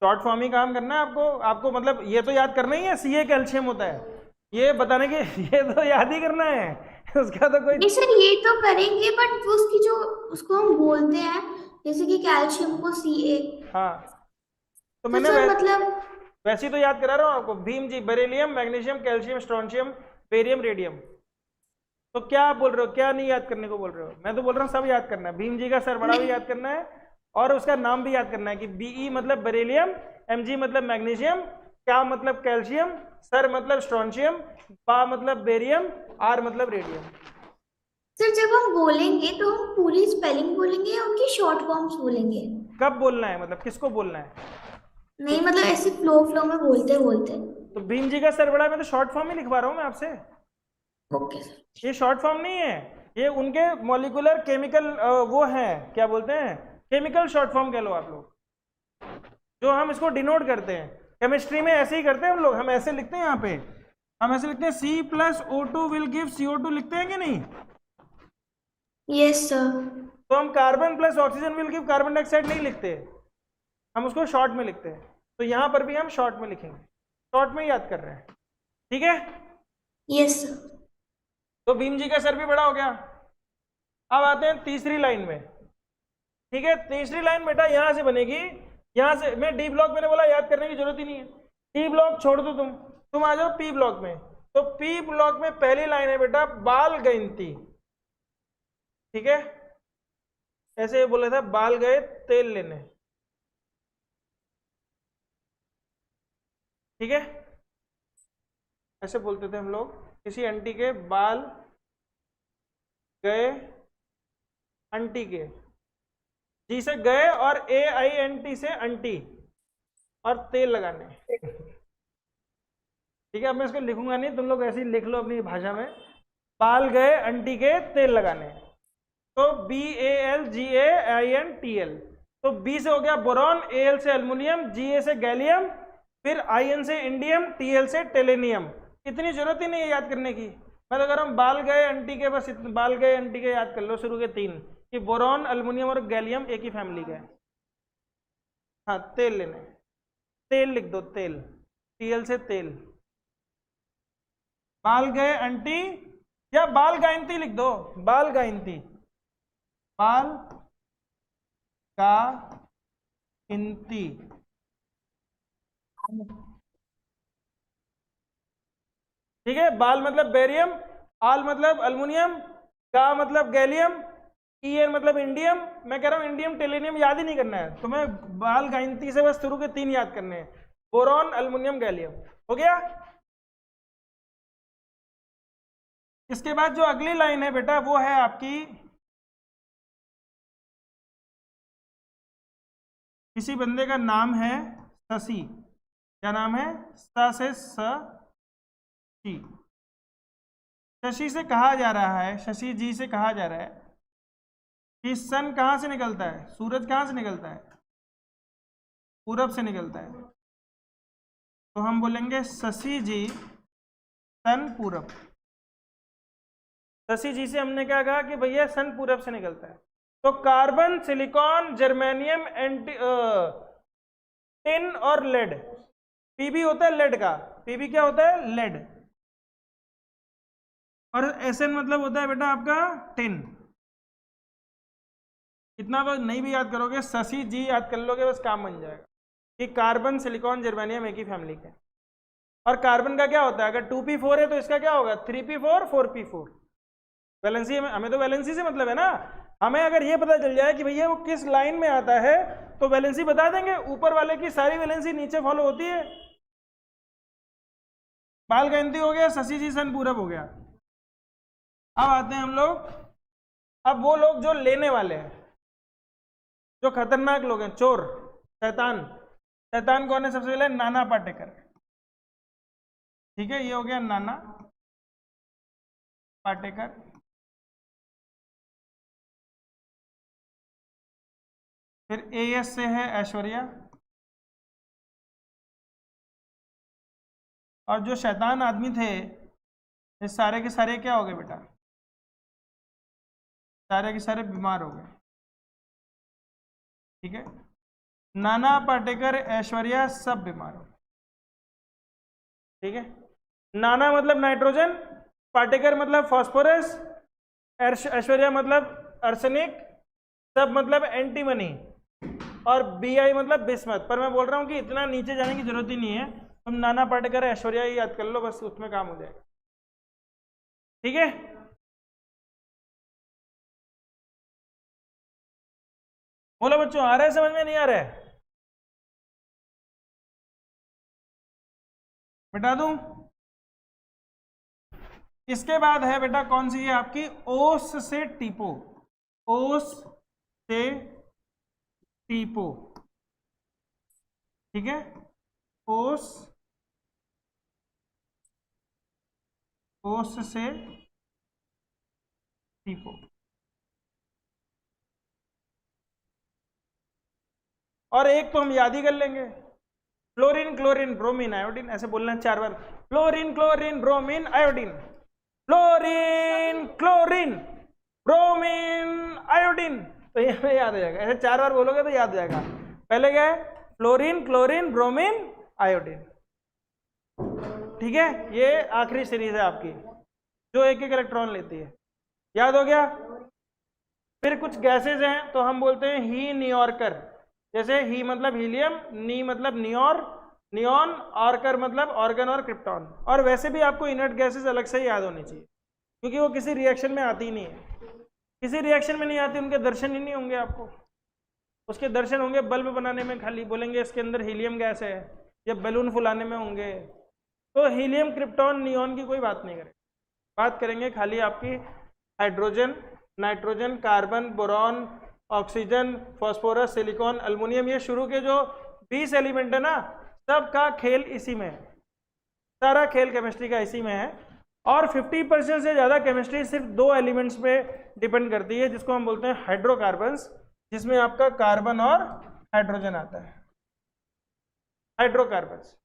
शॉर्ट फॉर्म ही काम करना है आपको। आपको मतलब ये तो याद करना ही है Ca कैल्शियम होता है, ये बताने के ये तो याद ही करना है उसका तो कोई। नहीं सर, ये तो करेंगे बट उसकी जो, उसको हम बोलते हैं जैसे कि कैल्शियम को Ca, हाँ तो तो मैंने सर मतलब वैसे ही तो याद करा रहा हूँ आपको, Bheem ji, beryllium, magnesium, calcium, strontium, barium, radium. तो क्या आप बोल रहे हो, क्या नहीं याद करने को बोल रहे हो? मैं तो बोल रहा हूँ सब याद करना है, भीम जी का सर बड़ा भी याद करना है और उसका नाम भी याद करना है कि Be मतलब बेरिलियम, Mg मतलब मैग्नीशियम, क्या मतलब कैल्शियम, सर मतलब स्ट्रोंशियम, बा मतलब बेरियम, आर मतलब रेडियम। सर जब हम बोलेंगे तो हम पूरी स्पेलिंग बोलेंगे या उनकी शॉर्ट फॉर्म्स बोलेंगे? कब बोलना है, मतलब किसको बोलना है? नहीं मतलब ऐसे फ्लो फ्लो में बोलते बोलते। तो भीम जी का सर बड़ा, मैं तो शॉर्ट फॉर्म ही लिखवा रहा हूँ मैं आपसे, ओके सर। ये शॉर्ट फॉर्म नहीं है, ये उनके मॉलिक्यूलर केमिकल वो है, क्या बोलते हैं, केमिकल शॉर्ट फॉर्म कह लो आप लोग, जो हम इसको डिनोट करते हैं। केमिस्ट्री में ऐसे ही करते हैं हम लोग, हम ऐसे लिखते हैं यहाँ पे, हम ऐसे लिखते हैं C+O2 विल गिव CO2, लिखते हैं कि नहीं? Yes sir. तो हम carbon plus oxygen will give carbon dioxide नहीं लिखते, हम उसको शॉर्ट में लिखते हैं। तो यहाँ पर भी हम शॉर्ट में लिखेंगे, शॉर्ट में याद कर रहे हैं, ठीक है। Yes sir. तो भीम जी का सर भी बड़ा हो गया। अब आते हैं तीसरी लाइन में, ठीक है। तीसरी लाइन बेटा यहां से बनेगी, यहां से मैं डी ब्लॉक, मैंने बोला याद करने की जरूरत ही नहीं है, डी ब्लॉक छोड़ दो, तुम आ जाओ पी ब्लॉक में। तो पी ब्लॉक में पहली लाइन है बेटा बाल गयंती, ठीक है, ऐसे बोला था बाल गए तेल लेने, ठीक है, ऐसे बोलते थे हम लोग, किसी आंटी के बाल गए, आंटी के, जी से गए और AINT से आंटी, और तेल लगाने, ठीक है। अब मैं इसको लिखूंगा नहीं, तुम लोग ऐसे ही लिख लो अपनी भाषा में, बाल गए आंटी के तेल लगाने। तो BALGAINTL, तो B से हो गया बोरॉन, AL से एल्युमिनियम, GA से गैलियम, फिर IN से इंडियम, TL से टेलेनियम। इतनी जरूरत ही नहीं है याद करने की, मैं तो कह रहा हूँ बाल गए आंटी के, बस बाल गए आंटी के याद कर लो, शुरू के 3 कि बोरॉन, एल्युमिनियम और गैलियम एक ही फैमिली का है। हाँ तेल लेने, तेल लिख दो, तेल, TL से तेल, बाल गए आंटी, या बाल गायंती लिख दो, बाल गायंती, बाल का इंती, ठीक है। बाल मतलब बेरियम, आल मतलब अल्मुनियम, का मतलब गैलियम, EN मतलब इंडियम। मैं कह रहा हूं इंडियम टेलेनियम याद ही नहीं करना है तुम्हें, बाल गायंती से बस शुरू के 3 याद करने हैं, बोरॉन, अल्मुनियम, गैलियम, हो गया। इसके बाद जो अगली लाइन है बेटा वो है आपकी, किसी बंदे का नाम है शशि, क्या नाम है, स से शशि, शशि से कहा जा रहा है, शशि जी से कहा जा रहा है कि सन कहाँ से निकलता है, सूरज कहाँ से निकलता है, पूरब से निकलता है। तो हम बोलेंगे शशि जी सन पूरब, शशि जी से हमने क्या कहा कि भैया सन पूरब से निकलता है। तो कार्बन, सिलिकॉन, जर्मेनियम, टिन और लेड, पीबी होता है लेड का, पीबी क्या होता है, लेड, और एसएन मतलब होता है बेटा आपका टिन। इतना बस नहीं भी याद करोगे, शशि जी याद कर लोगे, बस काम बन जाएगा कि कार्बन, सिलिकॉन, जर्मेनियम एक ही फैमिली के। और कार्बन का क्या होता है, अगर 2p4 है तो इसका क्या होगा, 3p4 4p4, वैलेंसी, हमें तो वैलेंसी से मतलब है ना, हमें अगर ये पता चल जाए कि भैया वो किस लाइन में आता है तो वैलेंसी बता देंगे, ऊपर वाले की सारी वैलेंसी नीचे फॉलो होती है। बाल गयंती हो गया, शशि जी सन पूरब हो गया। अब आते हैं हम लोग, अब वो लोग जो लेने वाले हैं, जो खतरनाक लोग हैं, चोर, शैतान, शैतान कौन है सबसे पहले, नाना पाटेकर, ठीक है, ये हो गया नाना पाटेकर। फिर AS से है ऐश्वर्या, और जो शैतान आदमी थे ये सारे के सारे क्या हो गए बेटा, सारे के सारे बीमार हो गए, ठीक है। नाना पाटेकर, ऐश्वर्या सब बीमार हो। ठीक है, नाना मतलब नाइट्रोजन, पाटेकर मतलब फास्फोरस, ऐश्वर्या मतलब आर्सेनिक, सब मतलब एंटीमनी, और बीआई मतलब बिस्मत। पर मैं बोल रहा हूं कि इतना नीचे जाने की जरूरत ही नहीं है, तुम नाना पाटेकर ऐश्वर्या ही याद कर लो, बस उसमें काम हो जाएगा। ठीक है, बोलो बच्चों, आ रहा है समझ में, नहीं आ रहा है? मिटा दूं? इसके बाद है बेटा कौन सी है आपकी, ओस से टीपो, ओस से टीपो। ठीक है, ओस, ओस से टीपो। और एक तो हम याद ही कर लेंगे, फ्लोरीन क्लोरीन ब्रोमीन आयोडीन, ऐसे बोलना है 4 बार, fluorine chlorine bromine iodine, fluorine chlorine bromine iodine, तो ये हमें याद हो जाएगा। ऐसे 4 बार बोलोगे तो याद हो जाएगा। पहले क्या है, फ्लोरीन क्लोरीन ब्रोमीन आयोडीन। ठीक है, ये आखिरी सीरीज है आपकी जो एक एक इलेक्ट्रॉन लेती है, याद हो गया? फिर कुछ गैसेज हैं तो हम बोलते हैं ही नियॉर्कर, जैसे ही मतलब हीलियम, नी मतलब नियोर, नियॉन, ऑर्कर मतलब ऑर्गन और क्रिप्टॉन। और वैसे भी आपको इनर्ट गैसेज अलग से ही याद होनी चाहिए, क्योंकि वो किसी रिएक्शन में आती ही नहीं है, किसी रिएक्शन में नहीं आती, उनके दर्शन ही नहीं होंगे आपको। उसके दर्शन होंगे बल्ब बनाने में, खाली बोलेंगे इसके अंदर हीलियम गैस है, या बैलून फुलाने में होंगे। तो हीलियम, क्रिप्टॉन, नियॉन की कोई बात नहीं करेंगे, बात करेंगे खाली आपकी hydrogen, nitrogen, carbon, boron, oxygen, phosphorus, silicon, aluminium. ये शुरू के जो 20 एलिमेंट है ना, सब का खेल इसी में है, सारा खेल केमिस्ट्री का इसी में है। और 50% से ज्यादा केमिस्ट्री सिर्फ 2 एलिमेंट्स पे डिपेंड करती है, जिसको हम बोलते हैं हाइड्रोकार्बन्स, जिसमें आपका कार्बन और हाइड्रोजन आता है, हाइड्रोकार्बन्स।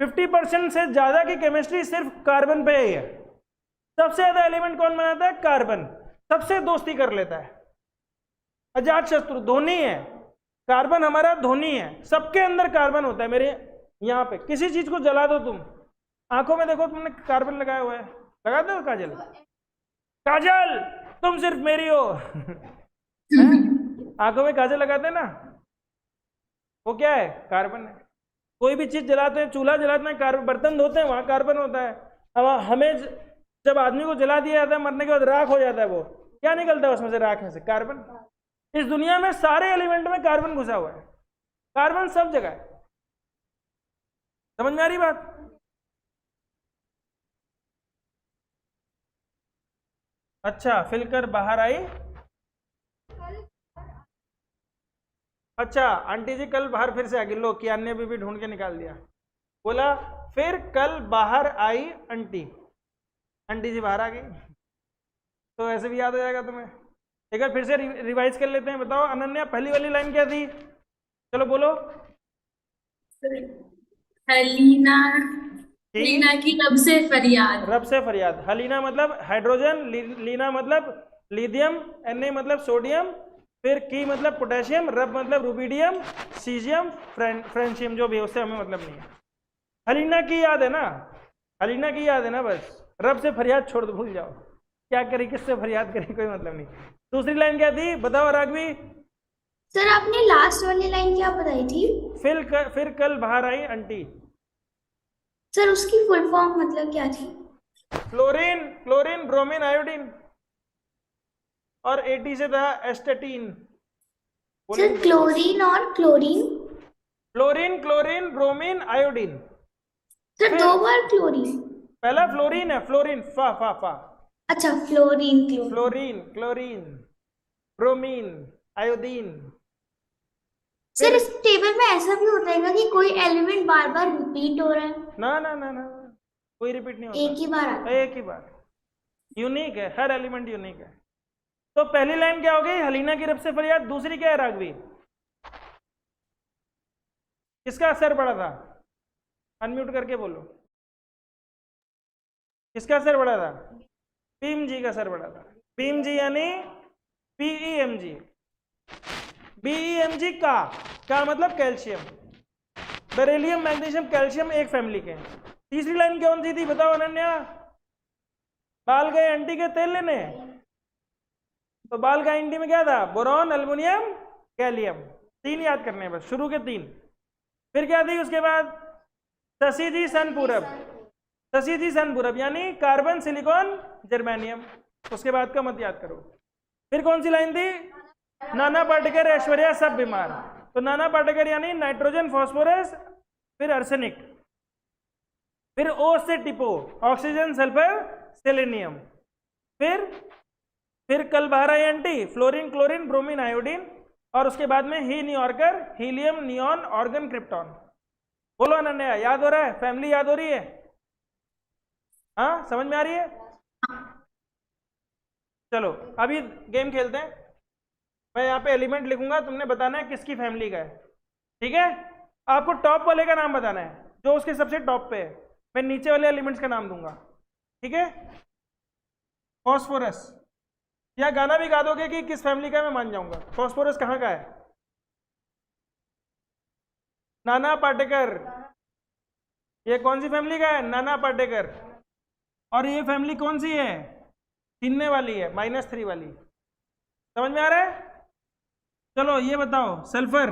50% से ज्यादा की केमिस्ट्री सिर्फ कार्बन पे ही है। सबसे ज्यादा एलिमेंट कौन बनाता है? कार्बन। सबसे दोस्ती कर लेता है, अजात शत्रु धोनी है, कार्बन हमारा धोनी है, सबके अंदर कार्बन होता है। मेरे यहाँ पे किसी चीज को जला दो तुम, आंखों में देखो तुमने कार्बन लगाया हुआ है, लगा दो काजल, काजल तुम सिर्फ मेरी हो आंखों में काजल लगाते हैं ना, वो क्या है? कार्बन है। कोई भी चीज जलाते हैं, चूल्हा जलाते हैं, कार्बन, बर्तन धोते हैं, वहां कार्बन होता है। अब हमें जब आदमी को जला दिया जाता है, मरने के बाद राख हो जाता है, वो क्या निकलता है उसमें से? राख में से कार्बन। इस दुनिया में सारे एलिमेंट में कार्बन घुसा हुआ है, कार्बन सब जगह है। समझ में आ रही बात? अच्छा, फिलकर बाहर आई। अच्छा, आंटी जी कल बाहर फिर से आ गई, लो कियान ने भी ढूंढ के निकाल दिया। बोला फिर कल बाहर आई आंटी, आंटी जी बाहर आ गई, तो ऐसे भी याद हो जाएगा तुम्हें। एक बार फिर से रिवाइज कर लेते हैं। बताओ अनन्या, पहली वाली लाइन क्या थी? चलो बोलो। हलीना, हलीना की रब से फरियाद। रब से फरियाद। हलीना मतलब हाइड्रोजन, लीना मतलब लिथियम, Na मतलब सोडियम, फिर की मतलब पोटेशियम, रब मतलब रुबिडियम, सीजियम, फ्रेंशियम, जो भी उससे हमें मतलब नहीं है। हलीना की याद है ना, हलीना की याद है ना, बस। रब से फरियाद छोड़ दो, भूल जाओ, क्या करी, किससे फरियाद करी, कोई मतलब नहीं। दूसरी लाइन क्या थी बताओ राघवी? सर आपने लास्ट वाली लाइन क्या बताई थी? फिर कल बाहर आई आंटी। सर उसकी फुल फॉर्म मतलब क्या थी? फ्लोरीन, क्लोरीन, ब्रोमीन, आयोडीन, और 80 से था एस्टेटीन। सर क्लोरीन और chlorine. Fluorine, chlorine, bromine, iodine. Sir 2 बार क्लोरीन। पहला फ्लोरीन है, फ्लोरीन, फा फा फा। अच्छा, fluorine, chlorine. Fluorine, chlorine, bromine, iodine. Sir इस टेबल में ऐसा भी होता है कि कोई एलिमेंट बार बार रिपीट हो रहा है? ना ना ना ना, कोई रिपीट नहीं होता, एक ही बार आता है। एक ही बार, यूनिक है, हर एलिमेंट यूनिक है। तो पहली लाइन क्या हो गई? हलीना की रब से फरियाद। दूसरी क्या है राघवी? किसका असर पड़ा था? अनम्यूट करके बोलो, किसका असर पड़ा था? पीएम जी का असर पड़ा था। पीएम जी यानी PEMG, BEMG का क्या मतलब? कैल्शियम। बेरिलियम, मैग्नीशियम, कैल्शियम एक फैमिली के हैं। तीसरी लाइन कौन सी थी बताओ अनन्या? बाल गए आंटी के तेल लेने, तो बाल का आंटी में क्या था? Boron, aluminium, gallium. 3 याद करने हैं बस, शुरू के 3। फिर क्या थी उसके बाद? शशि जी सन पूरब, शशि जी सन पूरब यानी कार्बन, सिलिकॉन, जर्मेनियम। उसके बाद का मत याद करो। फिर कौन सी लाइन थी? नाना पाटेकर, ऐश्वर्या सब बीमार। तो नाना पाटेकर यानी नाइट्रोजन, फास्फोरस, फिर आर्सेनिक, फिर ओ से टिपो, ऑक्सीजन, सल्फर, सेलेनियम। फिर कल बाहर आई एंटी, फ्लोरीन, क्लोरीन, ब्रोमीन, आयोडीन। और उसके बाद में ही न्यूयॉर्कर, हीलियम, नियॉन, ऑर्गन, क्रिप्टॉन। बोलो अनन्या, याद हो रहा है? फैमिली याद हो रही है? हाँ, समझ में आ रही है? चलो अभी गेम खेलते हैं। मैं यहाँ पे एलिमेंट लिखूंगा, तुमने बताना है किसकी फैमिली का है, ठीक है? आपको टॉप वाले का नाम बताना है, जो उसके सबसे टॉप पे है। मैं नीचे वाले एलिमेंट्स का नाम दूंगा, ठीक है? फॉस्फोरस, या गाना भी गा दोगे कि किस फैमिली का है, मैं मान जाऊंगा। फॉस्फोरस कहाँ का है? नाना पाटेकर। ये कौन सी फैमिली का है? नाना पाटेकर। और ये फैमिली कौन सी है? छीनने वाली है, -3 वाली। समझ में आ रहा है? चलो ये बताओ, सल्फर,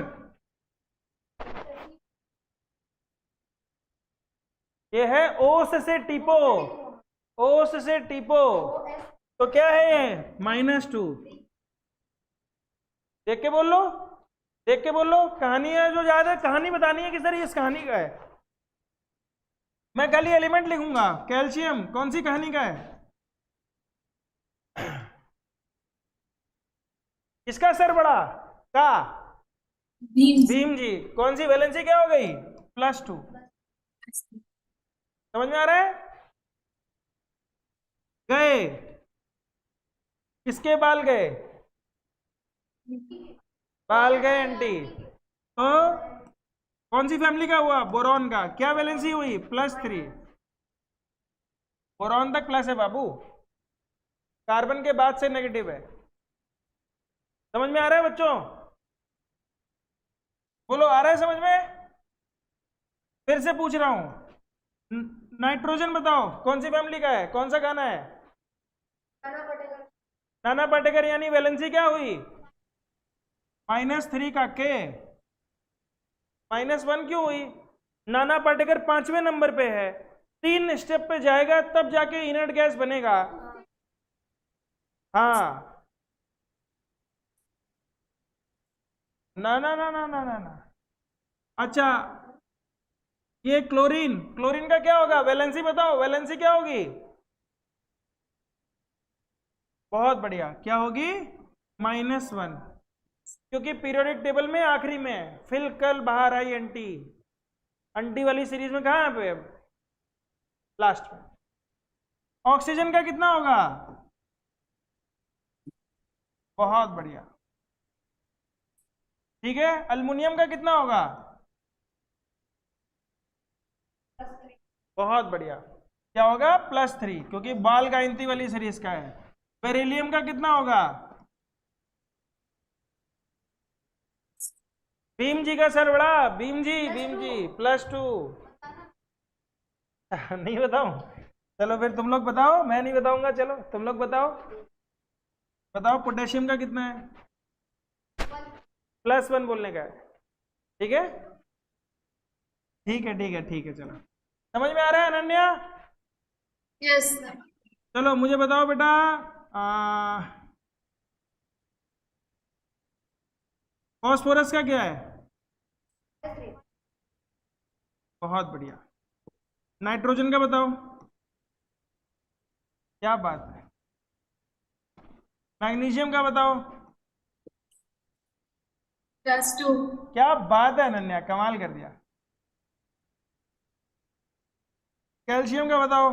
ये है ओस से टिपो, ओस से टिपो, तो क्या है ये? -2। देख के बोल लो, देख के बोल लो। कहानी है जो याद है, कहानी बतानी है कि सर इस कहानी का है। मैं खाली एलिमेंट लिखूंगा। कैल्शियम कौन सी कहानी का है? किसका सर बड़ा? का भीम जी। कौन सी वैलेंसी क्या हो गई? +2। समझ में आ रहा है? गए, किसके बाल गए? बाल गए आंटी। तो कौन सी फैमिली का हुआ? बोरॉन का। क्या वैलेंसी हुई? +3। बोरॉन तक प्लस है बाबू, कार्बन के बाद से नेगेटिव है। समझ में आ रहा है बच्चों? बोलो, आ रहा है समझ में? फिर से पूछ रहा हूं, नाइट्रोजन बताओ कौन सी फैमिली का है? कौन सा गाना है? नाना पाटेकर यानी वैलेंसी क्या हुई? -3 का के, -1 क्यों हुई? नाना पाटेकर 5वें नंबर पे है, 3 स्टेप पे जाएगा तब जाके इनर्ट गैस बनेगा। हाँ, ना ना ना ना ना ना ना। अच्छा, ये क्लोरीन, क्लोरीन का क्या होगा? वैलेंसी बताओ, वैलेंसी क्या होगी? बहुत बढ़िया, क्या होगी? -1, क्योंकि पीरियोडिक टेबल में आखिरी में है। फिर कल बाहर आई आंटी, आंटी वाली सीरीज में कहाँ पे? लास्ट में। ऑक्सीजन का कितना होगा? बहुत बढ़िया, ठीक है। अल्युमिनियम का कितना होगा? बहुत बढ़िया, क्या होगा? +3, क्योंकि बाल गायंती वाली सीरीज का है। बेरिलियम का कितना होगा? भीम जी का सर बड़ा, भीम जी, भीम जी +2। नहीं बताऊं? चलो फिर तुम लोग बताओ, मैं नहीं बताऊंगा। चलो तुम लोग बताओ, बताओ पोटेशियम का कितना है? +1 बोलने का है, ठीक है? ठीक है, ठीक है, ठीक है। चलो समझ में आ रहा है अनन्या? यस। चलो मुझे बताओ बेटा, फॉस्फोरस का क्या है? बहुत बढ़िया। नाइट्रोजन का बताओ। क्या बात है। मैग्नीशियम का बताओ। +2। क्या बात है अनन्या, कमाल कर दिया। कैल्शियम का बताओ।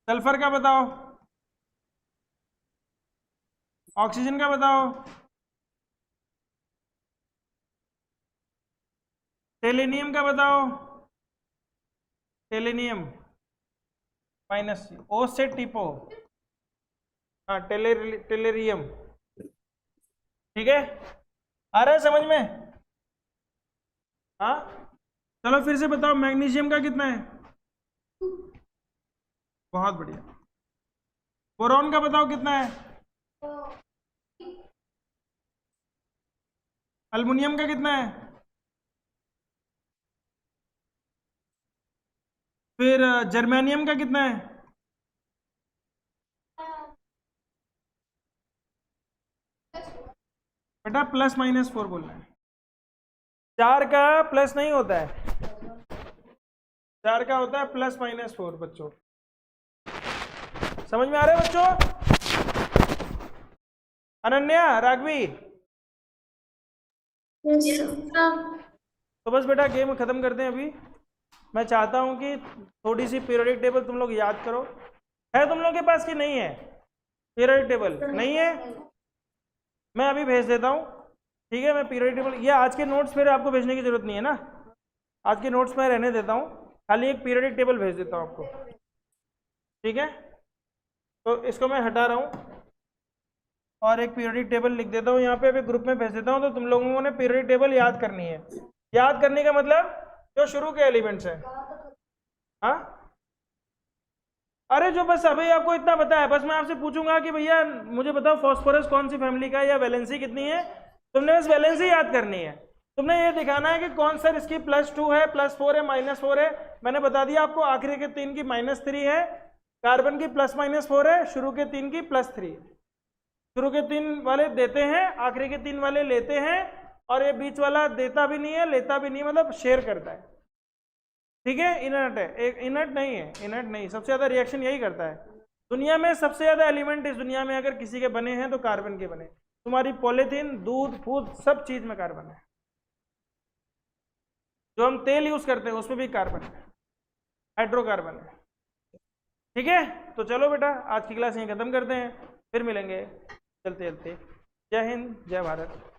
सल्फर का बताओ। ऑक्सीजन का बताओ। सेलेनियम का बताओ। सेलेनियम -, ओ से टिपो, हाँ, टेलेरियम। ठीक है, आ रहा है समझ में? हाँ, चलो फिर से बताओ, मैग्नीशियम का कितना है? बहुत बढ़िया। बोरॉन का बताओ कितना है? अल्युमिनियम का कितना है? फिर जर्मेनियम का कितना है? बेटा +-4 बोलना है। 4 का प्लस नहीं होता है, 4 का होता है +-4 बच्चों। समझ में आ रहा है बच्चों? अनन्या, राघवी, तो बस बेटा गेम खत्म करते हैं अभी। मैं चाहता हूं कि थोड़ी सी पीरियोडिक टेबल तुम लोग याद करो। है तुम लोग के पास कि नहीं है पीरियोडिक टेबल? नहीं है, मैं अभी भेज देता हूं। ठीक है, मैं पीरियोडिक टेबल, ये आज के नोट्स फिर आपको भेजने की जरूरत नहीं है ना, आज के नोट्स मैं रहने देता हूं, खाली एक पीरियोडिक टेबल भेज देता हूं आपको। ठीक है, तो इसको मैं हटा रहा हूं और एक पीरियोडिक टेबल लिख देता हूं यहाँ पे, अभी ग्रुप में भेज देता हूं। तो तुम लोगों ने पीरियोडिक टेबल याद करनी है। याद करने का मतलब जो शुरू के एलिमेंट्स हैं। हाँ, अरे जो बस अभी आपको इतना पता है, बस मैं आपसे पूछूंगा कि भैया मुझे बताओ फास्फोरस कौन सी फैमिली का है या वैलेंसी कितनी है, तुमने बस वैलेंसी याद करनी है। तुमने ये दिखाना है कि कौन सा इसकी +2 है, +4 है, -4 है। मैंने बता दिया आपको, आखिरी के 3 की -3 है, कार्बन की +-4 है, शुरू के 3 की +3 है। शुरू के 3 वाले देते हैं, आखिरी के 3 वाले लेते हैं, और ये बीच वाला देता भी नहीं है, लेता भी नहीं है, मतलब शेयर करता है। ठीक है, इनर्ट है, एक इनर्ट नहीं है, इनर्ट नहीं, सबसे ज्यादा रिएक्शन यही करता है दुनिया में। सबसे ज्यादा एलिमेंट इस दुनिया में अगर किसी के बने हैं तो कार्बन के बने। तुम्हारी पॉलीथीन, दूध, फूड, सब चीज में कार्बन है। जो हम तेल यूज करते हैं उसमें भी कार्बन है, हाइड्रोकार्बन है। ठीक है, तो चलो बेटा आज की क्लास यहीं खत्म करते हैं, फिर मिलेंगे चलते चलते। जय हिंद, जय भारत।